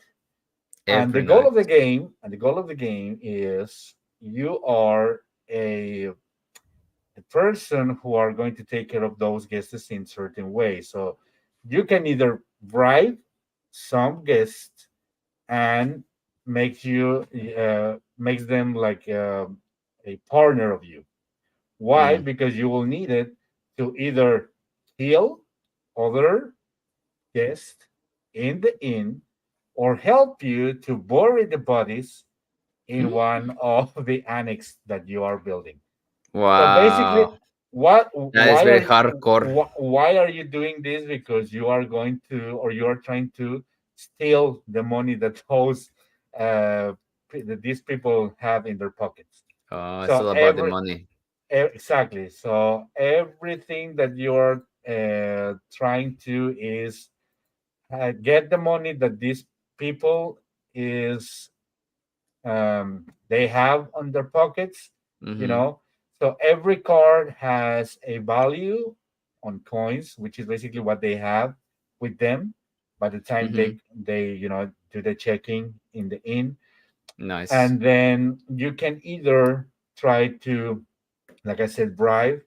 And Every night. the goal of the game is you are a person who are going to take care of those guests in certain ways. So you can either bribe some guests and makes them like a partner of you. Why? Mm. Because you will need it to either kill other guests in the inn or help you to bury the bodies in Hmm? one of the annex that you are building. So basically, Wow. what That is why very are you hardcore. why are you doing this? Because you are going to or you are trying to steal the money that uh, that these people have in their pockets. It's So all about the money. exactly. So everything that you're trying to is get the money that these people is they have on their pockets, you Mm-hmm. know. So every card has a value on coins, which is basically what they have with them by the time Mm-hmm. they do the checking in the inn. Nice. And then you can either try to, like I said, bribe,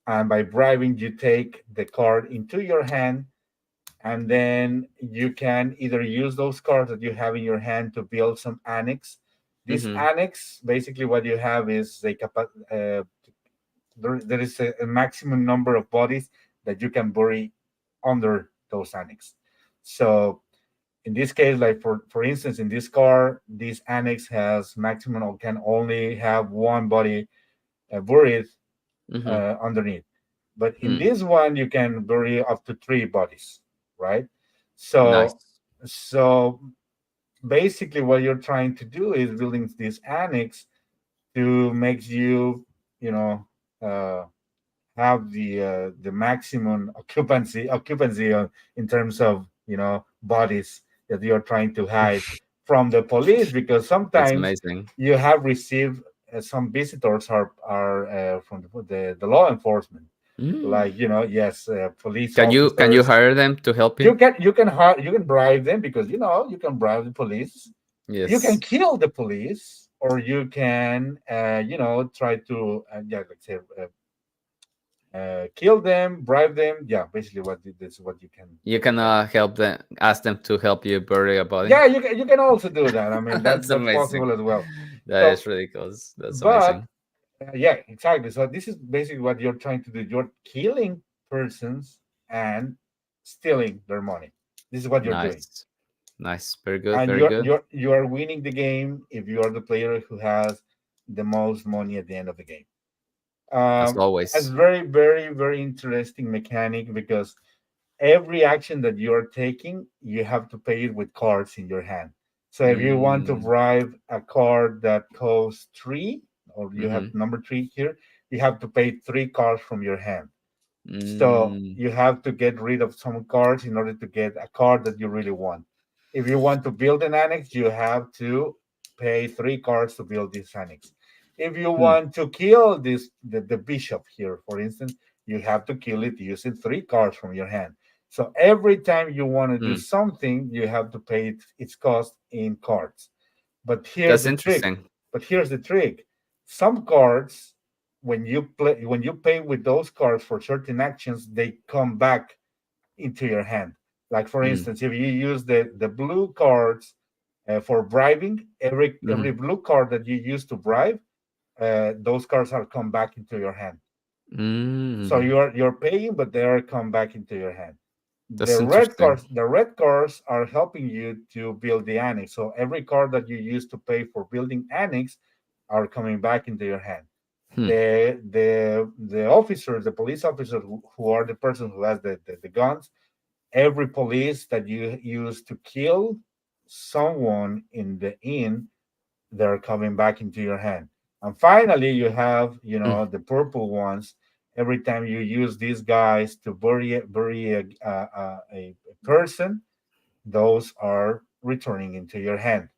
and by bribing you take the card into your hand and then you can either use those cards that you have in your hand to build some annex. This Mm-hmm. annex, basically, what you have is there is a maximum number of bodies that you can bury under those annex. So in this case, like for instance, in this car, this annex has maximum or can only have one body buried Mm-hmm. underneath. But in Hmm. this one, you can bury up to three bodies, right? So, Nice. so basically, what you're trying to do is building this annex to make you, you know, uh, have the maximum occupancy in terms of bodies that you're trying to hide from the police, because That's sometimes amazing. you have received some visitors are from the law enforcement, Mm. like yes, police Can you officers. hire them to help you? You can bribe them, because you can bribe the police. You can Yes. kill the police, or you can try to yeah, like say, kill them, bribe them. Yeah, basically this is what you can You you can can. help them, ask them to help you bury a body. Yeah, you can also do that. I mean, That's that's amazing. possible as well. That So, is ridiculous. That's but amazing. yeah, exactly. So this is basically what you're trying to do. You're killing persons and stealing their money. This is what you're doing, Nice. Nice. Very good. and Very good. you are winning the game if you are the player who has the most money at the end of the game. As It's always. very, very, very interesting mechanic, because every action that you're taking, you have to pay it with cards in your hand. So if you want to Mm. bribe a card that costs three, or you have Mm-hmm. number three here, you have to pay three cards from your hand. So Mm. you have to get rid of some cards in order to get a card that you really want. If you want to build an annex, you have to pay three cards to build this annex. If you Hmm. want to kill the bishop here, for instance, you have to kill it using three cards from your hand. So every time you want to do Hmm. something, you have to pay its cost in cards. But here's That's the trick. interesting. But here's the trick. Some cards, when you pay with those cards for certain actions, they come back into your hand. Like for Mm. instance, if you use the blue cards for bribing, every Mm-hmm. blue card that you use to bribe, those cards are come back into your hand. So Mm. you're paying, but they are come back into your hand. That's interesting. The red cards are helping you to build the annex. So every card that you use to pay for building annex are coming back into your hand. Hmm. The officers, the police officers who are the person who has the guns, every police that you use to kill someone in the inn, they're coming back into your hand. And finally, you have Hmm. the purple ones. Every time you use these guys to bury a person, those are returning into your hand.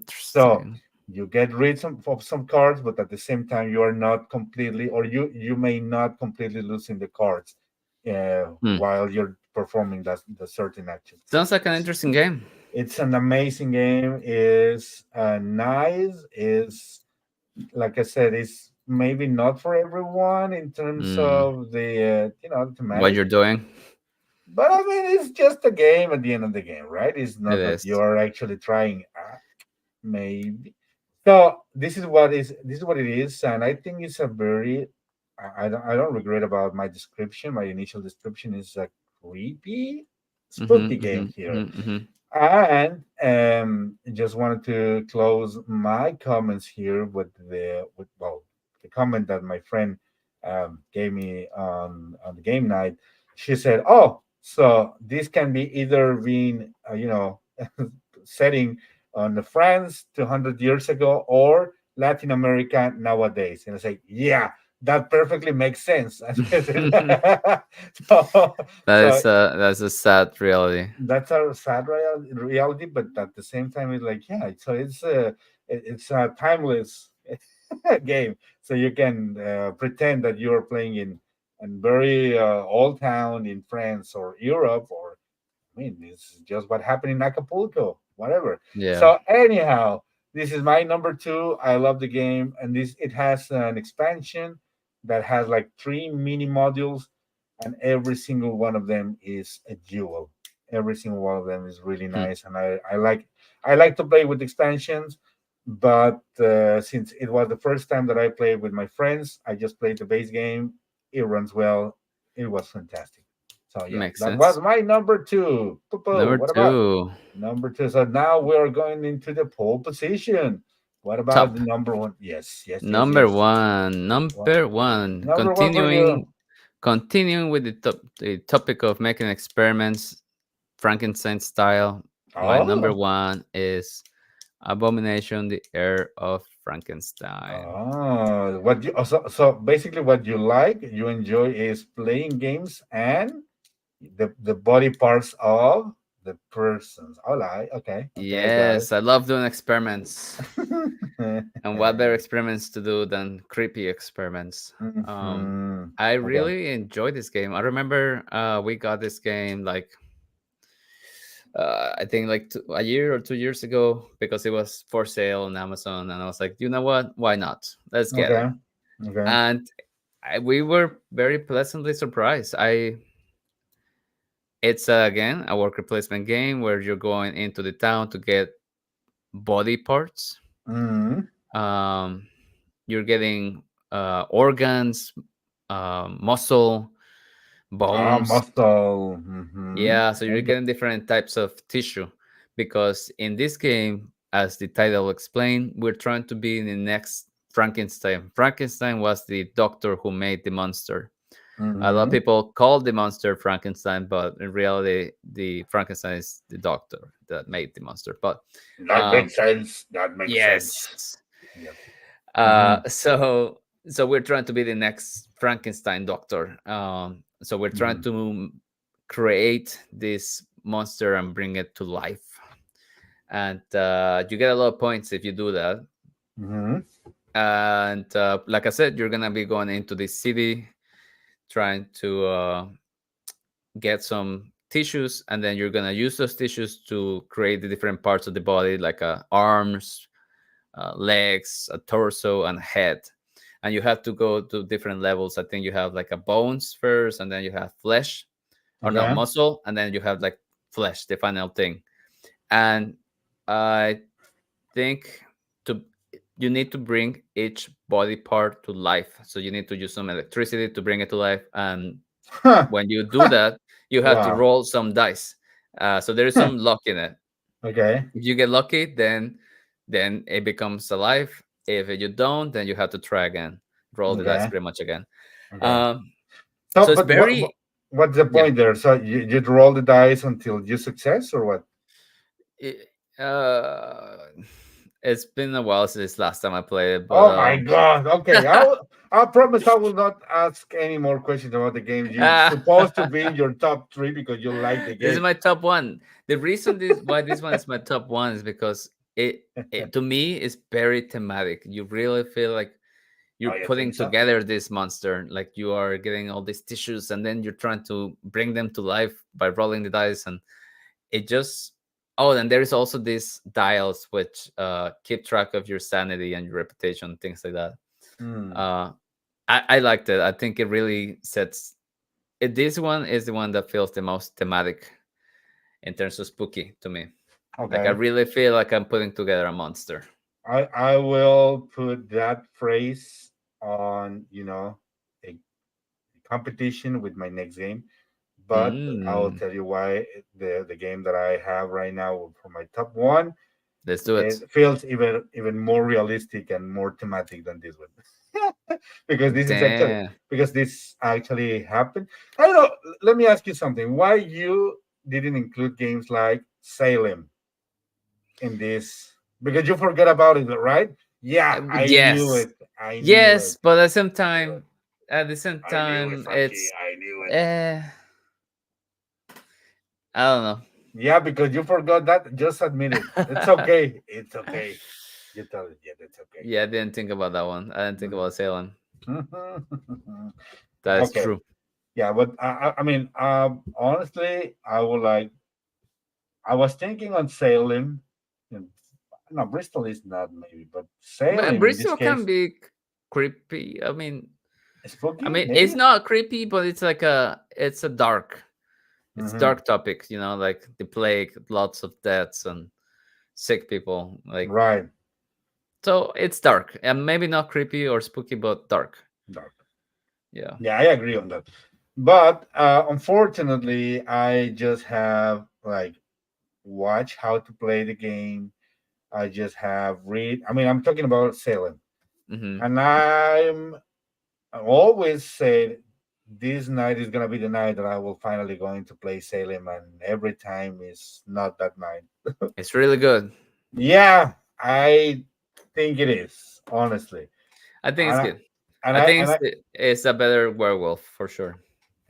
So Interesting. you get rid of some cards, but at the same time, you are not completely, or you may not completely losing the cards Hmm. while you're performing the certain action. Sounds like an interesting game. It's an amazing game. Is nice. Is, like I said, it's maybe not for everyone in terms Mm. of the What thematic. you're doing? But I mean, it's just a game at the end of the game, right? It's It not that is. you're actually trying. Maybe. So this is what it is, and I think it's a very. I don't regret about my description. My initial description is a creepy, spooky Mm-hmm. game Mm-hmm. here. Mm-hmm. And just wanted to close my comments here with the comment that my friend gave me on the game night. She said, "Oh, so this can be either being setting on the France 200 years ago or Latin America nowadays." And I say, "Yeah, that perfectly makes sense." so, That so is that's a sad reality. that's our sad reality, but at the same time it's like, yeah, so it's a timeless game. So you can pretend that you're playing in very old town in France or Europe, or I mean, it's just what happened in Acapulco, whatever. Yeah. So anyhow, this is my number two. I love the game, and this it has an expansion that has like three mini modules, and every single one of them is a jewel. Every single one of them is really Hmm. nice, and I like to play with expansions. But since it was the first time that I played with my friends, I just played the base game. It runs well. It was fantastic. So yeah, Makes that was sense. my number two. Popo, Number what about two, number two? So now we're going into the pole position. What about top. the number one? Yes, yes, yes, Number yes. one. What Number one. number one for you? Continuing with the topic of making experiments, Frankenstein style. My number Oh, one is Abomination: The Heir of Frankenstein. oh, what you so basically what you like, you enjoy is playing games and the body parts of the persons. All right, okay, okay, I got it. Yes, I love doing experiments. And what better experiments to do than creepy experiments? Um, Mhm. I Okay, really enjoyed this game. I remember we got this game like I think like a year or 2 years ago because it was for sale on Amazon, and I was like, you know what? Why not? Let's get it. okay, okay. And we were very pleasantly surprised. It's again a worker placement game where you're going into the town to get body parts. Mm-hmm. Um, you're getting organs, muscle, Ah, bones. muscle. Mm-hmm. Yeah, so you're getting different types of tissue because in this game, as the title explained, we're trying to be the next Frankenstein. Frankenstein was the doctor who made the monster. A lot of Mm-hmm. people call the monster Frankenstein, but in reality, the Frankenstein is the doctor that made the monster. But That um, makes sense. That makes sense. yes, Yep. uh, Mm-hmm. so so we're trying to be the next Frankenstein doctor. So we're trying Mm-hmm. to create this monster and bring it to life. And you get a lot of points if you do that. Mm-hmm. And like I said, you're gonna be going into the city trying to get some tissues, and then you're gonna use those tissues to create the different parts of the body, like arms, legs, a torso, and head. And you have to go to different levels. I think you have like a bones first, and then you have flesh, or no, Okay. muscle, and then you have like flesh, the final thing. And I think to you need to bring each body part to life. So you need to use some electricity to bring it to life, and Huh. when you do that, you have to Wow. roll some dice. So there is some luck in it. Okay. If you get lucky, then it becomes alive. If you don't, then you have to try again, roll the dice Okay. pretty much again. Okay. Um, So, so it's but very what's the yeah. point there? So you roll the dice until you success, or what? It, it's been a while since last time I played it, but Oh my God. Okay. I promise I will not ask any more questions about the game. You're supposed to be in your top three because you like the this is game. my top one. The reason this why this one is my top one is because it to me is very thematic. You really feel like you're Oh, you putting think so? together this monster, like you are getting all these tissues, and then you're trying to bring them to life by rolling the dice, and it just oh, and there's also these dials which keep track of your sanity and your reputation, things like that. Hmm. uh I liked it. I think it really sets this one is the one that feels the most thematic in terms of spooky to me. Like I Okay. really feel like I'm putting together a monster. I will put that phrase on a competition with my next game, but I will Mm, tell you why the game that I have right now for my top one, let's do it. it feels even more realistic and more thematic than this one. Damn. Because this actually happened. I don't know. Let me ask you something. Why you didn't include games like Salem in this? Because you forget about it, right? Yeah, I knew Yes, it. I knew it. yes, but Knew it. at the same I knew it, time, Frankie. it's I knew it. eh, I don't know. Yeah, because you forgot that. Just admit it. It's okay. It's okay. You tell it. Yeah, that's okay. Yeah, I didn't think about that one. I didn't think about Salem. Mhm. That is Okay. true. Yeah, but I mean, honestly, I would like. I was thinking on Salem. and- No, Bristol is not maybe, but Salem in this Bristol can case, be creepy. I mean, spooky it's maybe. not creepy, but it's like it's a dark. It's Hmm. dark topics, like the plague, lots of deaths and sick people. Like, Right. so it's dark and maybe not creepy or spooky, but dark. Dark. Yeah. Yeah, I agree on that. But unfortunately, I just have like watch how to play the game. I just have read. I mean, I'm talking about Salem, Hmm. and I always said this night is gonna be the night that I will finally going to play Salem, and every time is not that night. It's really good. Yeah, I think it is honestly, I think it's and I, good. I think and I it's a better werewolf for sure.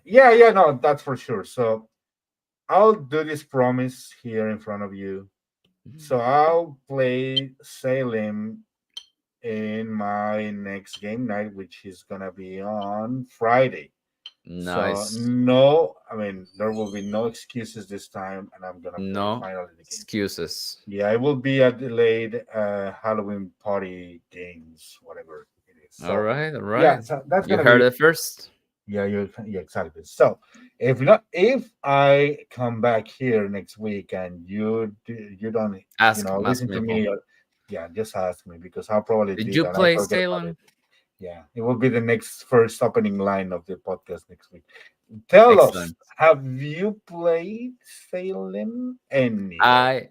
yeah, yeah, no, that's for sure. So I'll do this promise here in front of you. Mhm. So I'll play Salem in my next game night, which is gonna be on Friday. So Nice. no, I mean there will be no excuses this time, and I'm gonna play No finally the game. excuses. Yeah, it will be a delayed Halloween party games, whatever it is. All So right, all yeah, right. so that's You gonna heard be it first. yeah, yeah, exactly. So if I come back here next week and you don't Ask listen to people. me, yeah, just ask me because I'll probably Did did you and I play forget about it. Salem? Yeah, it will be the next first opening line of the podcast next week. Tell us, Excellent. have you played Salem anyway? I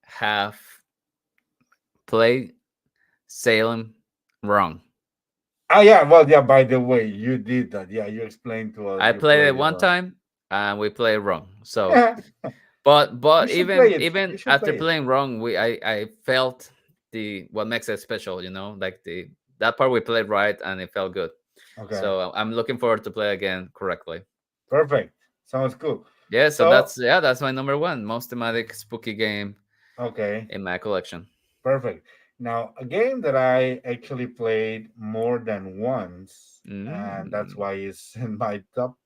have played Salem wrong. Ah, yeah. Well, yeah. By the way, you did that. Yeah, you explained to us I you played it played it one wrong. time and we played wrong. So, but You should play even it. even You should after play it. playing wrong, I felt the what makes it special. Like the that part we played right and it felt good. Okay. So I'm looking forward to play again correctly. Perfect. Sounds cool. Yeah. So So, that's my number one most thematic spooky game okay, in my collection. perfect. Now, a game that I actually played more than once, and that's Mm. why it's in my top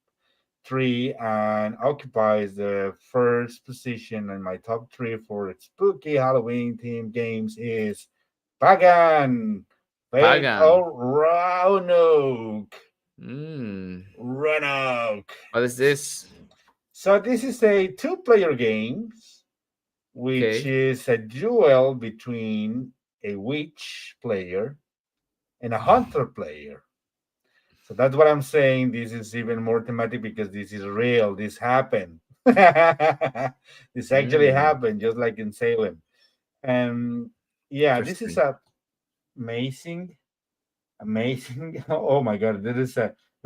three and occupies the first position in my top three for spooky Halloween themed games is Pagan Fate Pagan. of Roanoke. Mm. Roanoke. What is this? So this is a two-player game which Okay. is a duel between a witch player and a hunter player. So that's what I'm saying. This is even more thematic because this is real. This happened. This actually Mm. happened, just like in Salem. And yeah, this is Interesting. a amazing, amazing. Oh my God, there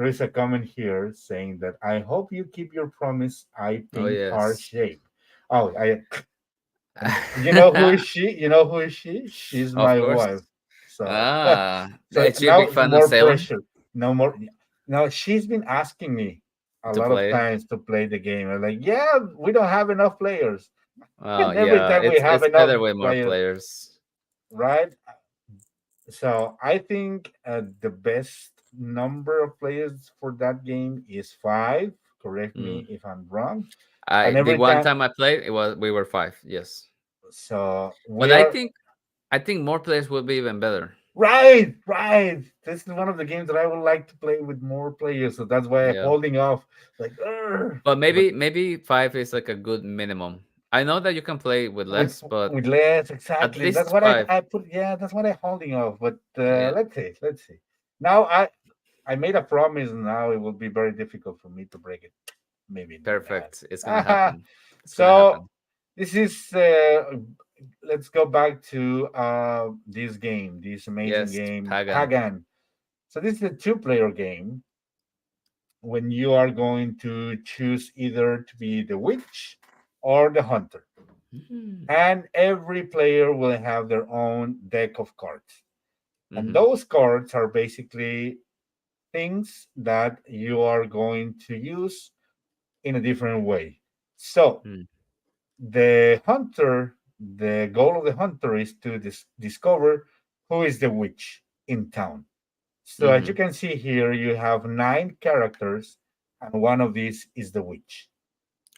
is a comment here saying that I hope you keep your promise. I Oh think heart yes. shape. Oh, I and you know who is she? You know who is she? She's Of my course. wife. So, Ah, so is she a now big no fan of more Salem pressure. No more. Now she's been asking me a to lot of play? times to play the game. I'm like, yeah, we don't have enough players. Oh And every yeah, time we have it's enough better with more players, players. right? So I think the best number of players for that game is five. Correct Mm. me if I'm wrong. I And the every one time, time I played, we were five. Yes, so but we are I think more players would be even better. right, right. This is one of the games that I would like to play with more players. So that's why I'm Yeah, holding off. Like, "Urgh." but But maybe five is like a good minimum. I know that you can play with with less, but with less, at exactly. That's least what I five. I put. Yeah, that's what I'm holding off. But Yeah, let's see, let's see. Now I made a promise. Now it will be very difficult for me to break it. Maybe perfect. It's gonna not. happen. It's gonna So happen. this is. Let's go back to this game, this amazing Yes, game, Pagan. Pagan. So this is a two-player game when you are going to choose either to be the witch or the hunter. Mm. And every player will have their own deck of cards. And Mm-hmm. those cards are basically things that you are going to use in a different way. So, Mm. the goal of the hunter is to discover who is the witch in town. So, as you Mm-hmm. can see here, you have nine characters, and one of these is the witch.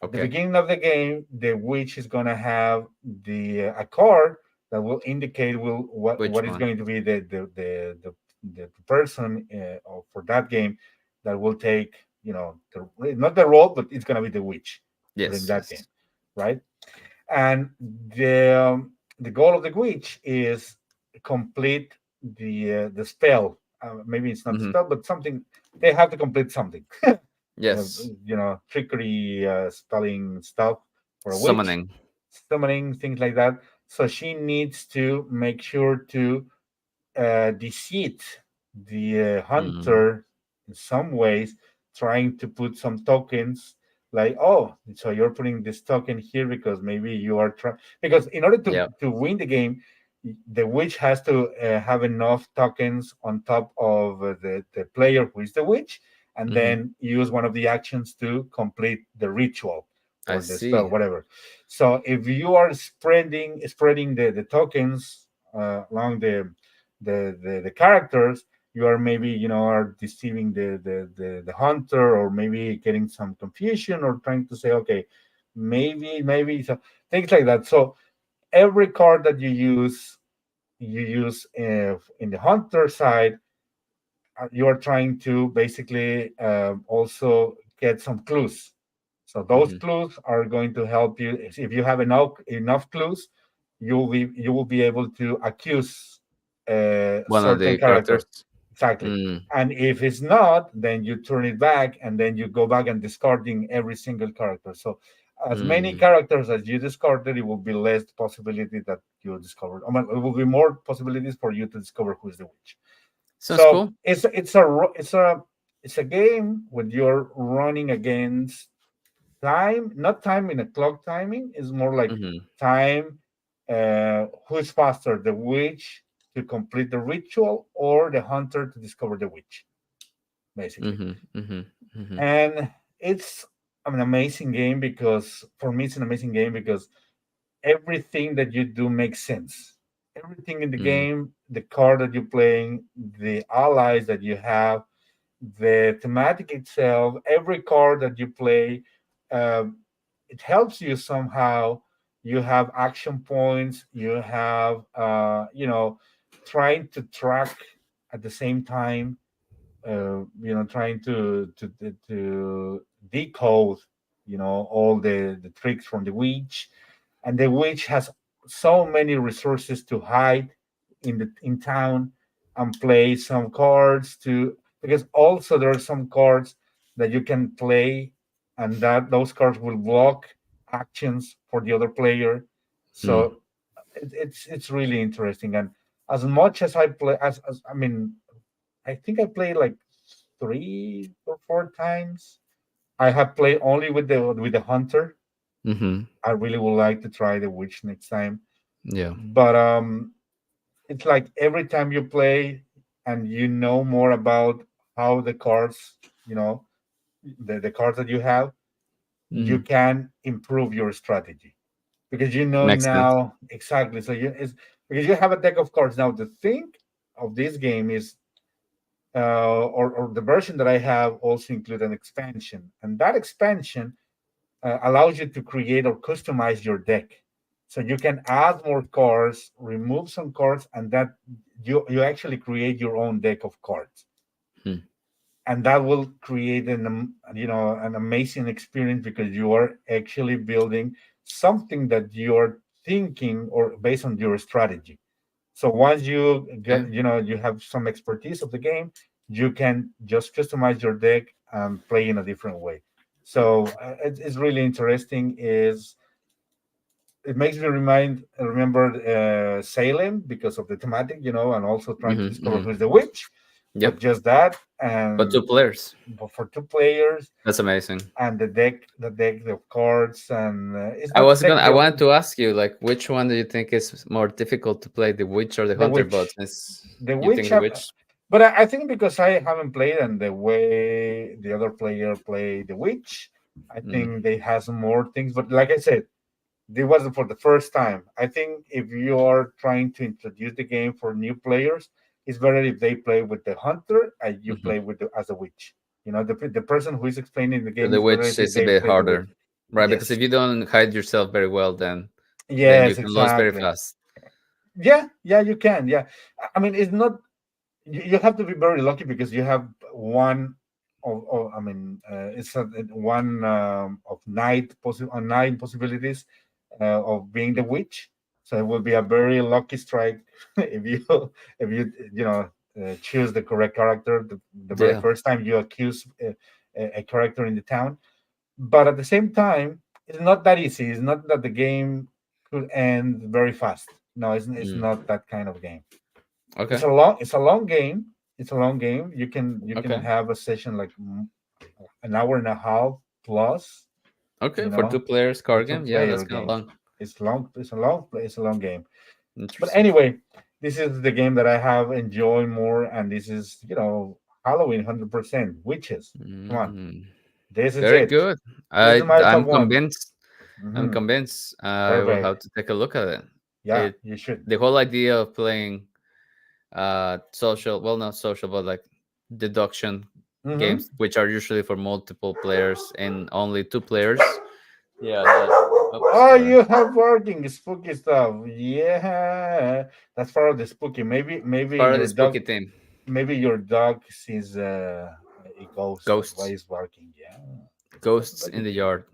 At the Okay. beginning of the game, the witch is going to have the a card that will indicate will what Which is one? going to be the person for that game that will take. not the role, but it's gonna be the witch during Yes, that game, yes. right? And the goal of the witch is complete the spell. Maybe it's not the Hmm. spell, but something they have to complete something. uh, Yes. Trickery, spelling stuff for a witch, Summoning. summoning things like that. So she needs to make sure to deceit the Mm. hunter in some ways, trying to put some tokens like, oh, so you're putting this token here because maybe you are trying, because in order Yeah. to win the game, the witch has to have enough tokens on top of the player who is the witch, and Hmm. then use one of the actions to complete the ritual I or the spell, see. whatever. So if you are spreading the tokens along the characters, you are maybe are deceiving the hunter, or maybe getting some confusion, or trying to say, okay, maybe so, things like that. So every card that you use in the hunter side, you are trying to basically also get some clues. So those Hmm. clues are going to help you. If you have enough clues, you will be able to accuse One of certain the character. characters. Exactly. Mm. And if it's not, then you turn it back, and then you go back and discarding every single character. So as many Mm. characters as you discarded, it will be less possibility that you discover. I mean, it will be more possibilities for you to discover who is the witch. Sounds So cool. it's a game when you're running against time, not time in a clock timing. It's more like Hmm. time. Who's faster, the witch to complete the ritual, or the hunter to discover the witch, basically. Hmm. Hmm. Hmm. And it's an amazing game, because for me it's an amazing game because everything that you do makes sense. Everything in the Mm. game, the card that you're playing, the allies that you have, the thematic itself, every card that you play, uh, it helps you somehow. You have action points. You have, trying to track at the same time. Trying to decode, all the tricks from the witch, and the witch has so many resources to hide in town and play some cards to, because also there are some cards that you can play, and that those cards will block actions for the other player. Mm. So it's really interesting. And as much as I play, as I mean, I think I played like 3 or 4 times. I have played only with the hunter. Hmm. I really would like to try the witch next time. Yeah. But it's like every time you play and you know more about how the cards, the cards that you have, you Mm. can improve your strategy, because you know Makes sense. now exactly. So it's because you have a deck of cards now. The thing of this game is, or the version that I have also include an expansion, and that expansion allows you to create or customize your deck. So you can add more cards, remove some cards, and that you actually create your own deck of cards, Mm. and that will create an amazing experience, because you are actually building something that you're thinking or based on your strategy. So once you Okay. get, you have some expertise of the game, you can just customize your deck and play in a different way. So it's really interesting. Is it makes me remember Salem, because of the thematic, and also trying to Hmm. discover Hmm. who's the witch, but Yep. just that, But two and players. for 2 players, That's amazing. and the deck of cards, and it's I not was deck gonna. I wanted building. to ask you, like, which one do you think is more difficult to play, the witch or the The hunter? But witch, since the you think witch the have, witch. but I think because I haven't played, and the way the other player play the witch, I Mm. think they has more things. But like I said, this wasn't for the first time. I think if you are trying to introduce the game for new players, it's better if they play with the hunter and you Hmm. play as a witch. The person who is explaining the game The is better witch if is a they bit play the witch. harder, right? Because Yes. if you don't hide yourself very well, then you Yes, can lose very exactly. fast. Yeah, yeah, you can. Yeah. I mean, it's not, you have to be very lucky, because you have one. I mean, it's one of nine possibilities of being the witch. So it will be a very lucky strike if you you know choose the correct character the very Yeah. first time you accuse a character in the town. But at the same time, it's not that easy. It's not that the game could end very fast. No, it's Mm. not that kind of game. Okay. It's a long game. It's a long game. You can Okay. have a session like an hour and a half plus, Okay. you For two know, players for card two game, yeah, that's player kind of game. long. It's a long game. But Interesting. anyway, this is the game that I have enjoyed more, and this is Halloween 100% witches. Come on, Mm. this is Very it. good. This is my top I'm one. convinced. I'm Hmm. convinced. I will have Perfect. to take a look at it. Yeah, It you should. the whole idea of playing social, well, not social, but like deduction Hmm. games, which are usually for multiple players and only two players. Yeah. That, oops, Oh, sorry. you have working spooky stuff. Yeah, that's part of the spooky. It's part of the spooky theme. Maybe your dog sees a ghost. That's why Ghosts. he's barking. Yeah, that's Ghosts in very the good. yard.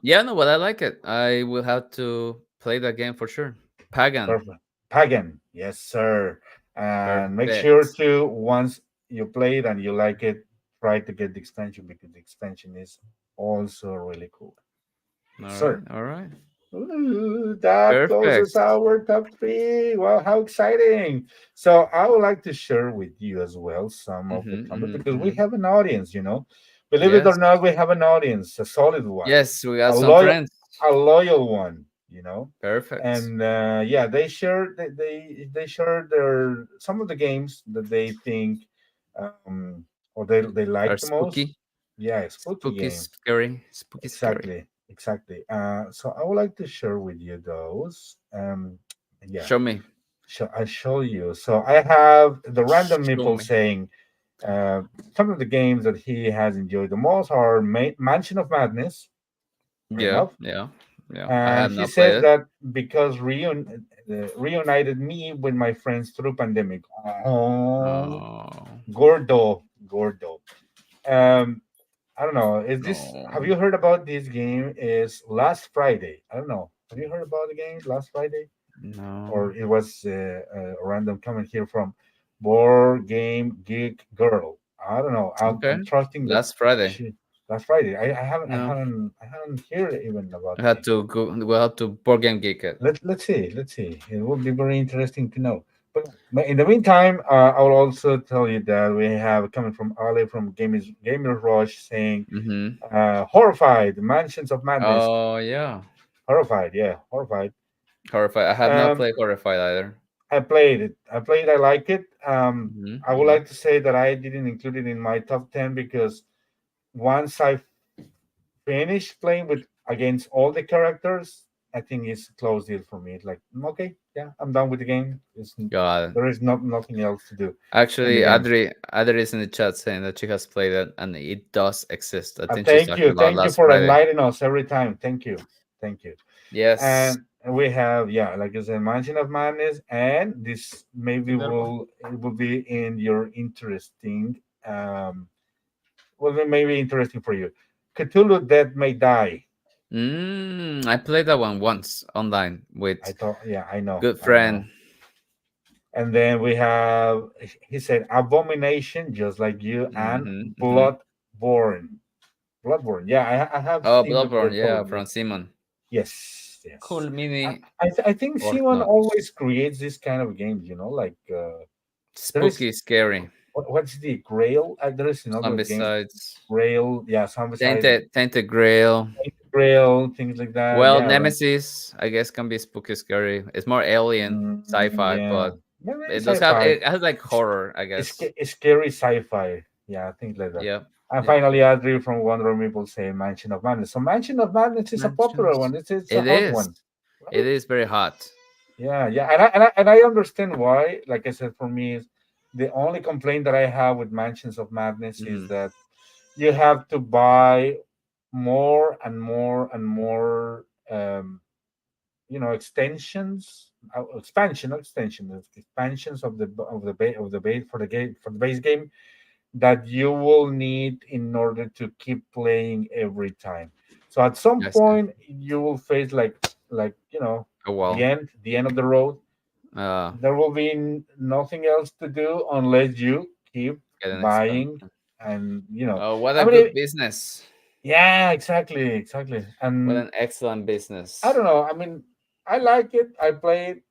Yeah, no, but I like it. I will have to play that game for sure. Pagan. Perfect. Pagan. Yes, sir. And make sure Perfect. to once you play it and you like it, try to get the expansion because the expansion is also really cool. Yes, All right. sir. All right. Ooh, that closes Perfect. our top three. Wow, how exciting! So I would like to share with you as well some of the comments because we Mm-hmm. have an audience. Believe it or Yes. not, we have an audience, a solid one, Yes, we got a some loyal, friends. a loyal one. Perfect. And yeah, they share their some of the games that they think um, or they Are like the most. spooky. Yeah, spooky Spooky, game. scary. Spooky, scary. Exactly, exactly. So I would like to share with you those. Yeah, Show me. I show you. So I have the random Show meeple me. saying uh, some of the games that he has enjoyed the most are Mansion of Madness. Fair Yeah, enough. yeah, yeah. I And have he not says played it. that because reunited me with my friends through pandemic. Oh, Oh, Gordo. Um, I don't know. Is this? no, Have you heard about this game? Is Last Friday? I don't know. Have you heard about the game Last Friday? no. Or it was a random comment here from Board Game Geek Girl. I don't know. Okay. I'm trusting that Last Friday. she Last Friday. No, I haven't heard even about I the had game. to go. We'll have to board game geek it. Let's see. It will be very interesting to know. But in the meantime, I will also tell you that we have coming from Ali from Gamer Rush saying, Mm-hmm. horrified, Mansions of Madness, Oh yeah, horrified, yeah, horrified. horrified. I have not Um, played horrified either. I played it. I like it. I would Mm-hmm. like to say that I didn't include it in my top 10 because once I finished playing with against all the characters, I think it's a close deal for me. It's like okay, yeah, I'm done with the game. Got it. There is nothing else to do in the Actually, game. Adri is in the chat saying that she has played it and it does exist. I think she's talking about Thank you last for Friday. enlightening us every time. Thank you. Yes. And we have like I said, Mansion of Madness, and this maybe it will be in your interesting. Will be maybe interesting for you. Cthulhu Dead May Die. I played that one once online I with thought, yeah, good I friend. know. And then we have, he said, Abomination, just like you, and Mm-hmm, mm-hmm. Bloodborne. Bloodborne. Yeah, I have Oh, seen the Bloodborne, word yeah, probably. from Simon. Yes, yes. Cool mini I think Orc Simon notes. always creates this kind of games, like there is Spooky, scary. what's the Grail? There is another game, Zombicides. Grail, yeah, Zombicide, Tainted Grail. Grail, things like that. Well, Yeah, right. Nemesis, I guess, can be spooky, scary. It's more alien, sci-fi, Yeah, but yeah, maybe it does have sci-fi. it has like horror, I guess. It's scary sci-fi. Yeah, things like that. Yep. And Yep. finally, Adri from Wonder People say Mansion of Madness. So Mansion of Madness is a popular Mansions. one. It's a It hot is. one, It right? is very hot. Yeah, yeah, and I understand why. Like I said, for me, the only complaint that I have with Mansions of Madness is Mm. that you have to buy more and more and more, extensions, expansion, not extension, expansions of the base for the game for the base game that you will need in order to keep playing every time. So at some I see. point you will face like A wall. the end of the road. Uh, There will be nothing else to do unless you keep get an buying, expansion. and Oh, what I a mean, good business! yeah, exactly. What And an excellent I business! don't know. I mean, I like it. I play it.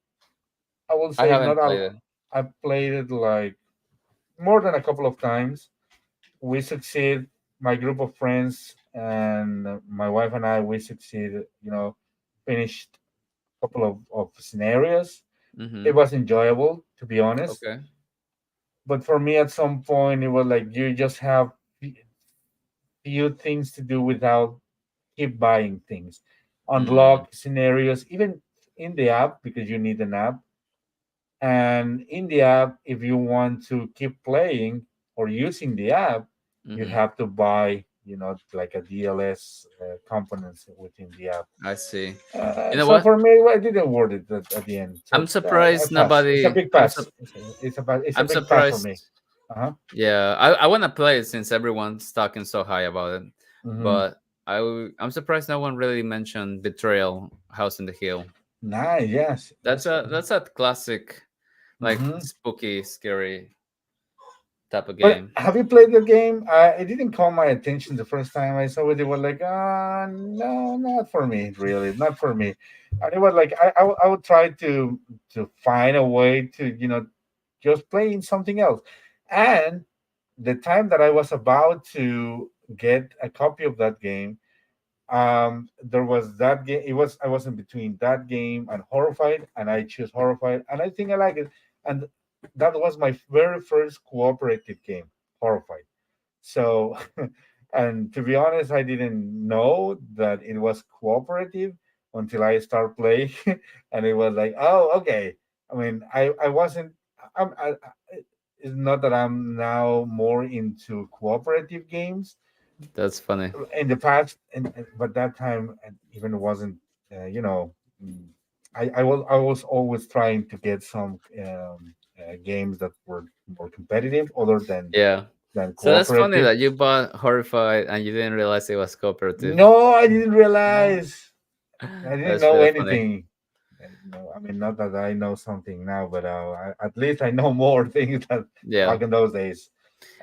I will I say not haven't a. played it. I played it like more than a couple of times. We succeed. My group of friends and my wife and I, we succeeded. Finished a couple of scenarios. Mm-hmm. It was enjoyable, to be honest. Okay. But for me, at some point, it was like you just have few things to do without keep buying things, Mm, unlock scenarios, even in the app because you need an app. And in the app, if you want to keep playing or using the app, you mm-hmm. have to buy, like a DLS components within the app. I see. You know So what? for me, well, it didn't worth it at the end. I'm So I surprised pass. It's a nobody. big pass. It's a I'm big pass for me. surprised. Uh-huh. Yeah, I want to play it since everyone's talking so high about it. Hmm. But I'm surprised no one really mentioned Betrayal, House in the Hill. Nice. Yes. That's a classic, like Hmm. spooky, scary type of But game. have you played the game? It didn't call my attention the first time I saw it. It was like, no, not for me, really, not for me. And it was like, I would try to find a way to, just playing something else. And the time that I was about to get a copy of that game, there was that game. I was in between that game and Horrified, and I choose Horrified, and I think I like it. And that was my very first cooperative game, Horrified. So, and to be honest, I didn't know that it was cooperative until I start playing, and it was like, oh, okay. I mean, I wasn't. It's not that I'm now more into cooperative games That's funny. in the past, but that time it even wasn't. Mm, I was always trying to get some games that were more competitive, other Yeah. than So that's funny cooperative. that you bought Horrified and you didn't realize it was cooperative. No, I didn't No. realize. I didn't That's know really funny. anything. I mean, not that I know something now, but at least I know more things than Yeah. back in those days.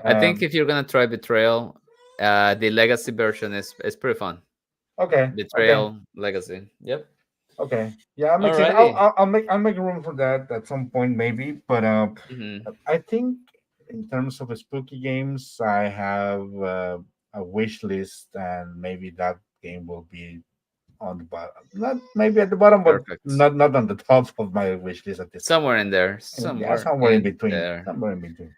I think Um, if you're gonna try Betrayal, the Legacy version is pretty fun. okay, okay. Betrayal Legacy. Yep. Okay. Yeah, I'm excited. Alrighty. I'll make room for that at some point maybe. But Hmm. I think in terms of spooky games, I have a wish list, and maybe that game will be on the bottom. Not maybe at the bottom, but Perfect. not on the top of my wish list at this point. Somewhere in there. And yeah, Somewhere somewhere in in between. there. Somewhere in between.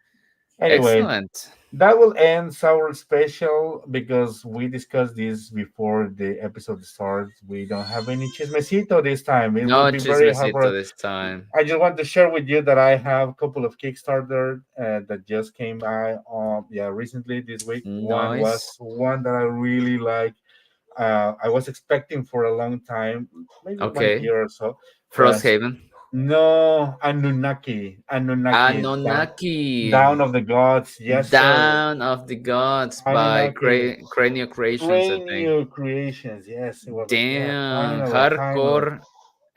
Anyway, Excellent. that will end our special because we discussed this before the episode starts. We don't have any chismecito this time. It will No be very hard for chismecito us. this time. I just want to share with you that I have a couple of Kickstarter that just came by recently this week. One Nice. was one that I really like. I was expecting for a long time, maybe one Okay. year or so. Uh, Frosthaven. no, Anunnaki, down Anunnaki. of the gods. Yes, sir. Down of the Gods by Anunnaki, Cranial Creations, I brand think. new creations. Yes, it was like, yeah, Damn. finally. Hardcore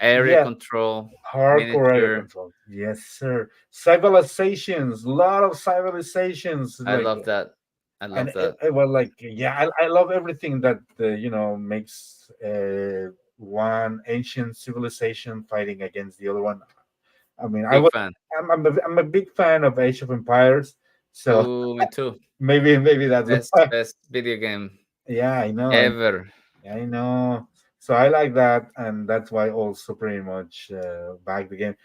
area Yeah, control. hardcore area Miniature. control. Yes, sir. Civilizations, a lot of civilizations. I Like, love that. I and love it, that. it was like, yeah, I love everything that makes one ancient civilization fighting against the other one. I mean, Big fan. I'm a big fan of Age of Empires, so Oh, me too. maybe that's why. Best video game Yeah, I know. ever. I know. So I like that, and that's why also pretty much back the game.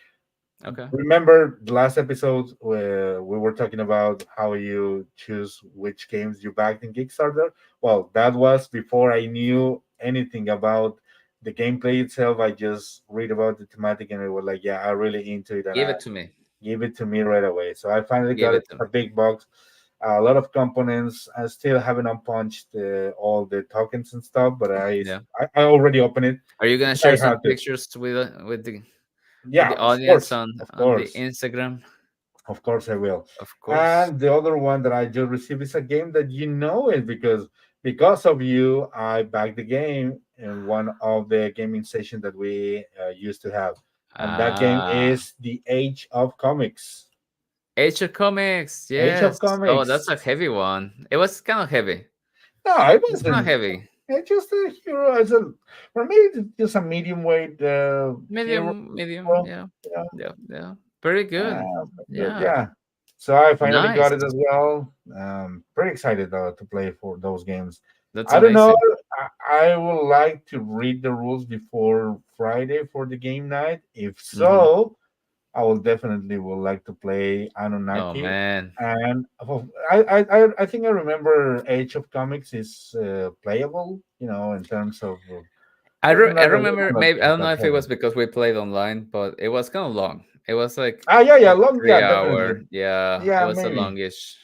Okay. Remember the last episode where we were talking about how you choose which games you backed in Kickstarter? Well, that was before I knew anything about the gameplay itself. I just read about the thematic and it was like, yeah, I'm really into it, and Give I it to me. give it to me right away. So I finally Give got it, it to a me. big box, a lot of components. I still haven't unpunched all the tokens and stuff, but Yeah. I already opened it. Are you gonna I share some have to. pictures with the Yeah, audience on of the course, Instagram? Of course I will. Of course. And the other one that I just received is a game that you know it because of you, I backed the game in one of the gaming sessions that we used to have, and that game Ah, is the Age of Comics. Age of Comics. Age of Yes. Oh, that's Comics. a heavy one. It was kind of heavy. No, it It's kind of wasn't. heavy. It's just a hero. It's a for me, it's just a medium weight hero. Medium, medium. You Yeah. know, Yeah. Yeah. Pretty good. good, Yeah. yeah. So I finally got Nice. it as well. Pretty excited to play for those games. That's I don't know. amazing. I would like to read the rules before Friday for the game night. If Hmm. so, I will definitely would like to play Oh Anunnaki. man. And I think I remember Age of Comics is playable. In terms of I not remember, not maybe I don't know that if it heavy. was because we played online, but it was kind of long. It was like Yeah, almost long, three yeah, definitely, hour. Yeah, it yeah, was a maybe. longish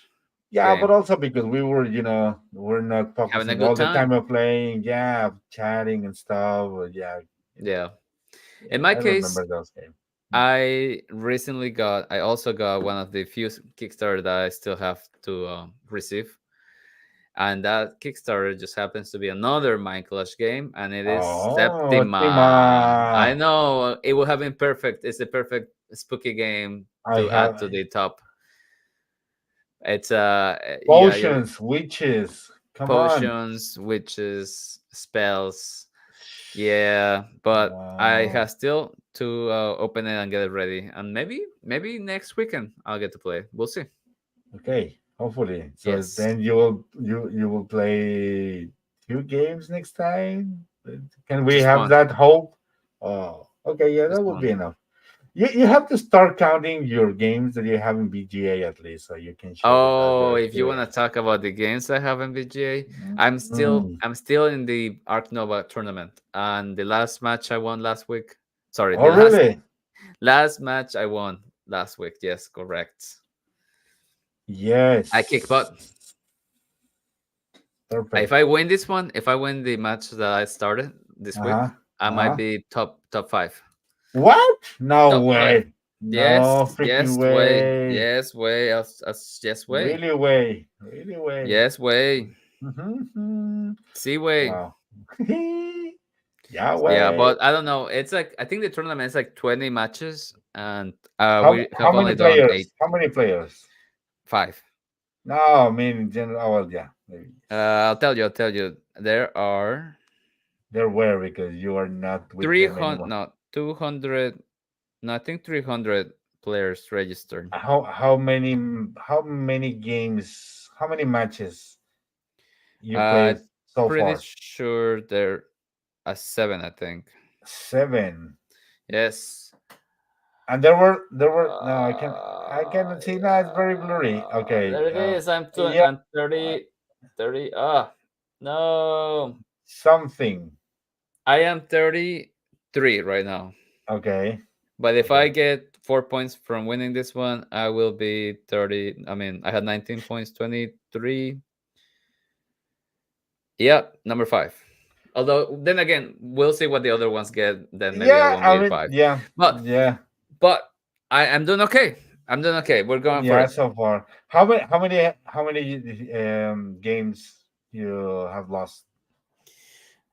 Yeah, but game. also because we're not Having a focusing good all the time time. of playing, yeah, chatting and stuff. Yeah, Yeah. In yeah, my I case, remember those games. I also got one of the few Kickstarter that I still have to receive, and that Kickstarter just happens to be another Mind Clash game, and it is Oh, Septima. I Tima. know it would have been perfect. It's the perfect spooky game I to add have to the top. It's yeah, your potions, witches. Come on. potions, witches, spells. Yeah, but I Wow. have still to open it and get it ready, and maybe next weekend I'll get to play. We'll see. Okay, hopefully. So Yes, then you will play two games next time. Can we just have one, that hope? Oh, okay. Yeah, that just would be one. enough. You have to start counting your games that you have in BGA at least, so you can show us Oh, your if you want to experience. talk about the games I have in VGA, Mm. I'm still in the Arc Nova tournament, and the last match I won last week. Sorry, Oh, the really? last match I won last week. Yes, correct. I kick Yes. butt. If Perfect. I win this one, if I win the match that I started this week, Uh-huh. I might Uh-huh. be top five. What? No Top five. way. Yes, No freaking yes way. way. Yes way. Yes way. Really way. Really way. Yes way. Mhm. See way. Wow. Yeah, Yeah, way. but I don't know. It's like I think the tournament is like 20 matches, and we How have many only done players? How many players? five. No, I mean in general. Oh, well, yeah, maybe I'll tell you. I'll tell you. There are they're where because you are not with them 300, anymore. no, 200, no, I think 300 players registered. How many games? How many matches you Uh, played so pretty far? sure there are seven. I think. 7. Yes. And there were no. I cannot see. No, it's very blurry. Yeah. Okay. There it is. Yeah. I'm 30, 30. Ah, no. Something. I am 33 right now. Okay. But if I Okay. get 4 points from winning this one, I will be 30. I mean, I had 19 points, 23. Yeah, number five. Although, then again, we'll see what the other ones get. Then maybe I Yeah. won't I be mean, five. yeah. But, Yeah. but I'm doing okay. I'm doing okay. We're going for Yeah. it. So far, how many games you have lost?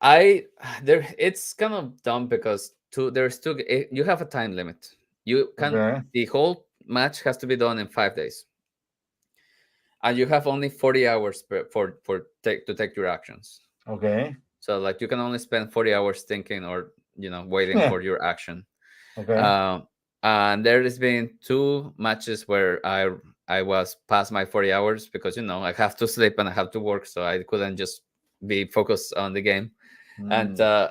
I there. It's kind of dumb because you have a time limit. You can Okay. The whole match has to be done in 5 days, and you have only 40 hours to take your actions. Okay. So like you can only spend 40 hours thinking or waiting Yeah. for your action. Okay. Um, and there has been two matches where I was past my 40 hours because I have to sleep and I have to work, so I couldn't just be focused on the game. And Hmm.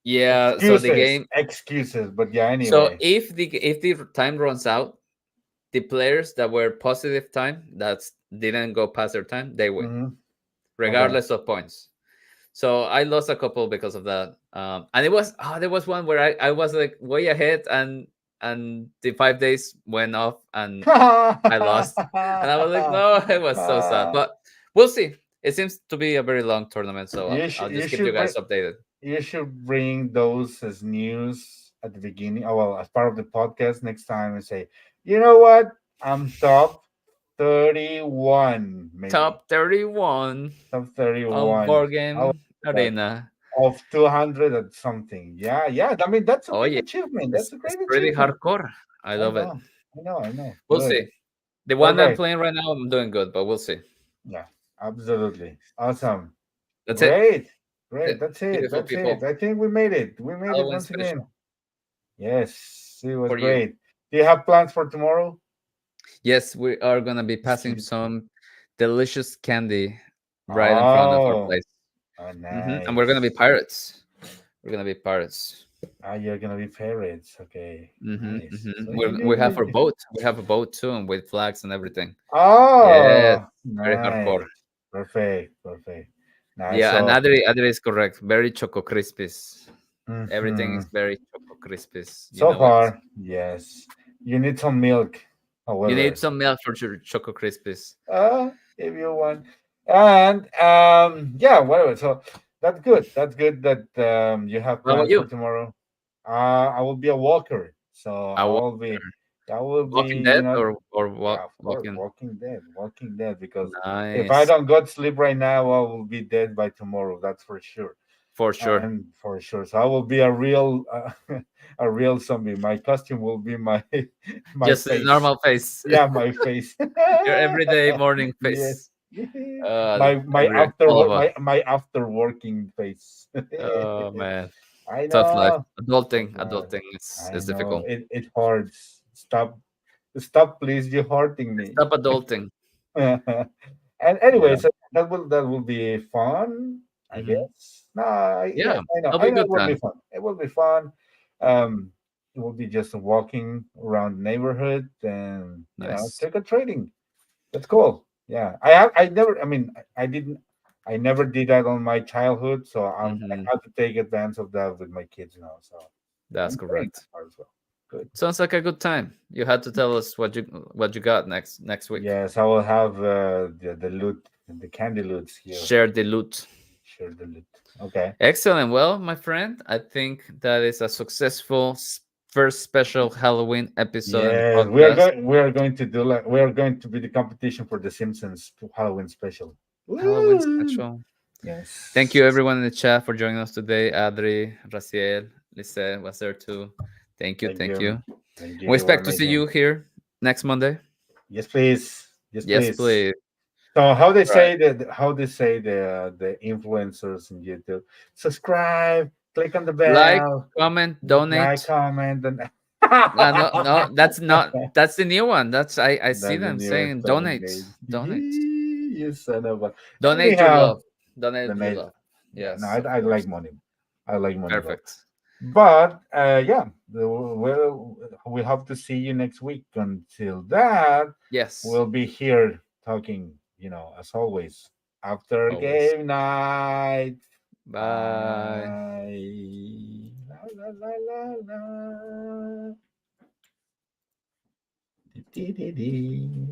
yeah, so the Excuses. game. Excuses. But yeah. So Anyway. if the time runs out, the players that were positive time that didn't go past their time, they win, Hmm. Okay. regardless of points. So I lost a couple because of that. And it was there was one where I was like way ahead, and the 5 days went off and I lost. And I was like, no, it was so sad. But we'll see. It seems to be a very long tournament, so you I'll should you just keep you should bring guys updated. you should bring those as news at the beginning. Oh well, as part of the podcast next time and say, you know what? I'm top 31, maybe. Top 31 Top on 31. Board How Game that? Arena. Of 200 and something. Yeah, yeah. I mean, that's a Oh big yeah, achievement. That's a it's great pretty achievement. hardcore. I I love it. know. I know. I know. We'll Good. see. The one that I'm Perfect. playing right now, I'm doing good, but we'll see. Yeah, absolutely. Awesome. That's it. Great. That's Great. it. That's it. Beautiful That's it. people. I think we made it. We made it Halloween once again. special Yes, it was for you. great. Do you have plans for tomorrow? Yes, we are gonna be passing Sweet. some delicious candy right in front of our Oh, place. oh, And we're gonna be nice. pirates. We're gonna be pirates. Ah, you're gonna be parrots. Okay, nice. So you We need have a me. boat. We have a boat too, and with flags and everything. Yes, Oh, very hardcore. nice. Perfect. Perfect. Nice. Yeah, and So, Adri is correct. Very choco crispies. Everything is mhm. very choco crispies. You So know it. far, yes. You need some milk, You need however. some milk for your choco crispies. If you want. And yeah, whatever. So that's good. That's good that you have What about plans for you? tomorrow. I will be a walker, so A I will be, Walking Dead or yeah, of course, Walking? Walking Dead. Because if I Nice, don't go to sleep right now, I will be dead by tomorrow. That's for sure. for sure. And for sure, so I will be a real, a real zombie. My costume will be my my Just a face. normal face. Yeah, my face. Your everyday morning Yes. face. Every all of us. My after working face. Oh man, I tough life. know. Tough life. Adulting I is know. difficult. It hurts. Stop, please. You're hurting me. Stop adulting. And anyway, Yeah. so that will be fun, I hmm guess. No, yes, Yeah. I know. It'll be I a know good it will be time. fun. It will be fun. Um, it will be just walking around neighborhood and Nice. trick or treating. That's cool. Yeah, I never. I mean, I didn't. I never did that on my childhood, so I hmm have to take advantage of that with my kids now. So That's I'm doing that correct. part as well. Good. Sounds like a good time. You had to tell us what you got next week. Yes, I will have the loot, the candy loots here. Share the loot. Share the loot. Okay. Excellent. Well, my friend, I think that is a successful first special Halloween episode in the Yes, podcast. We are going to do like we are going to be the competition for the Simpsons Halloween special. Halloween Woo! special. Thank Yes. you, everyone in the chat, for joining us today. Adri, Raciel, Lisette was there too. Thank you. Thank Thank you. you. Thank We you. We're expect to see amazing. you here next Monday. Yes, please. Yes, Yes, please. please. So Right. how they say the influencers in YouTube, subscribe, click on the Like, bell, comment, like, donate. comment, and No, no, that's not. That's the new one. I see that's the them new saying spelling donate, bee. donate, You son of a. donate your Anyhow, love, donate the your night. love. Yeah, no, Yes, of I course. like money. I like money though. Perfect. But yeah, well, we hope to see you next week. Until that, Yes, we'll be here talking. As always, after always. game night. Bye. Bye. La, la, la, la, la. Dee, dee, dee.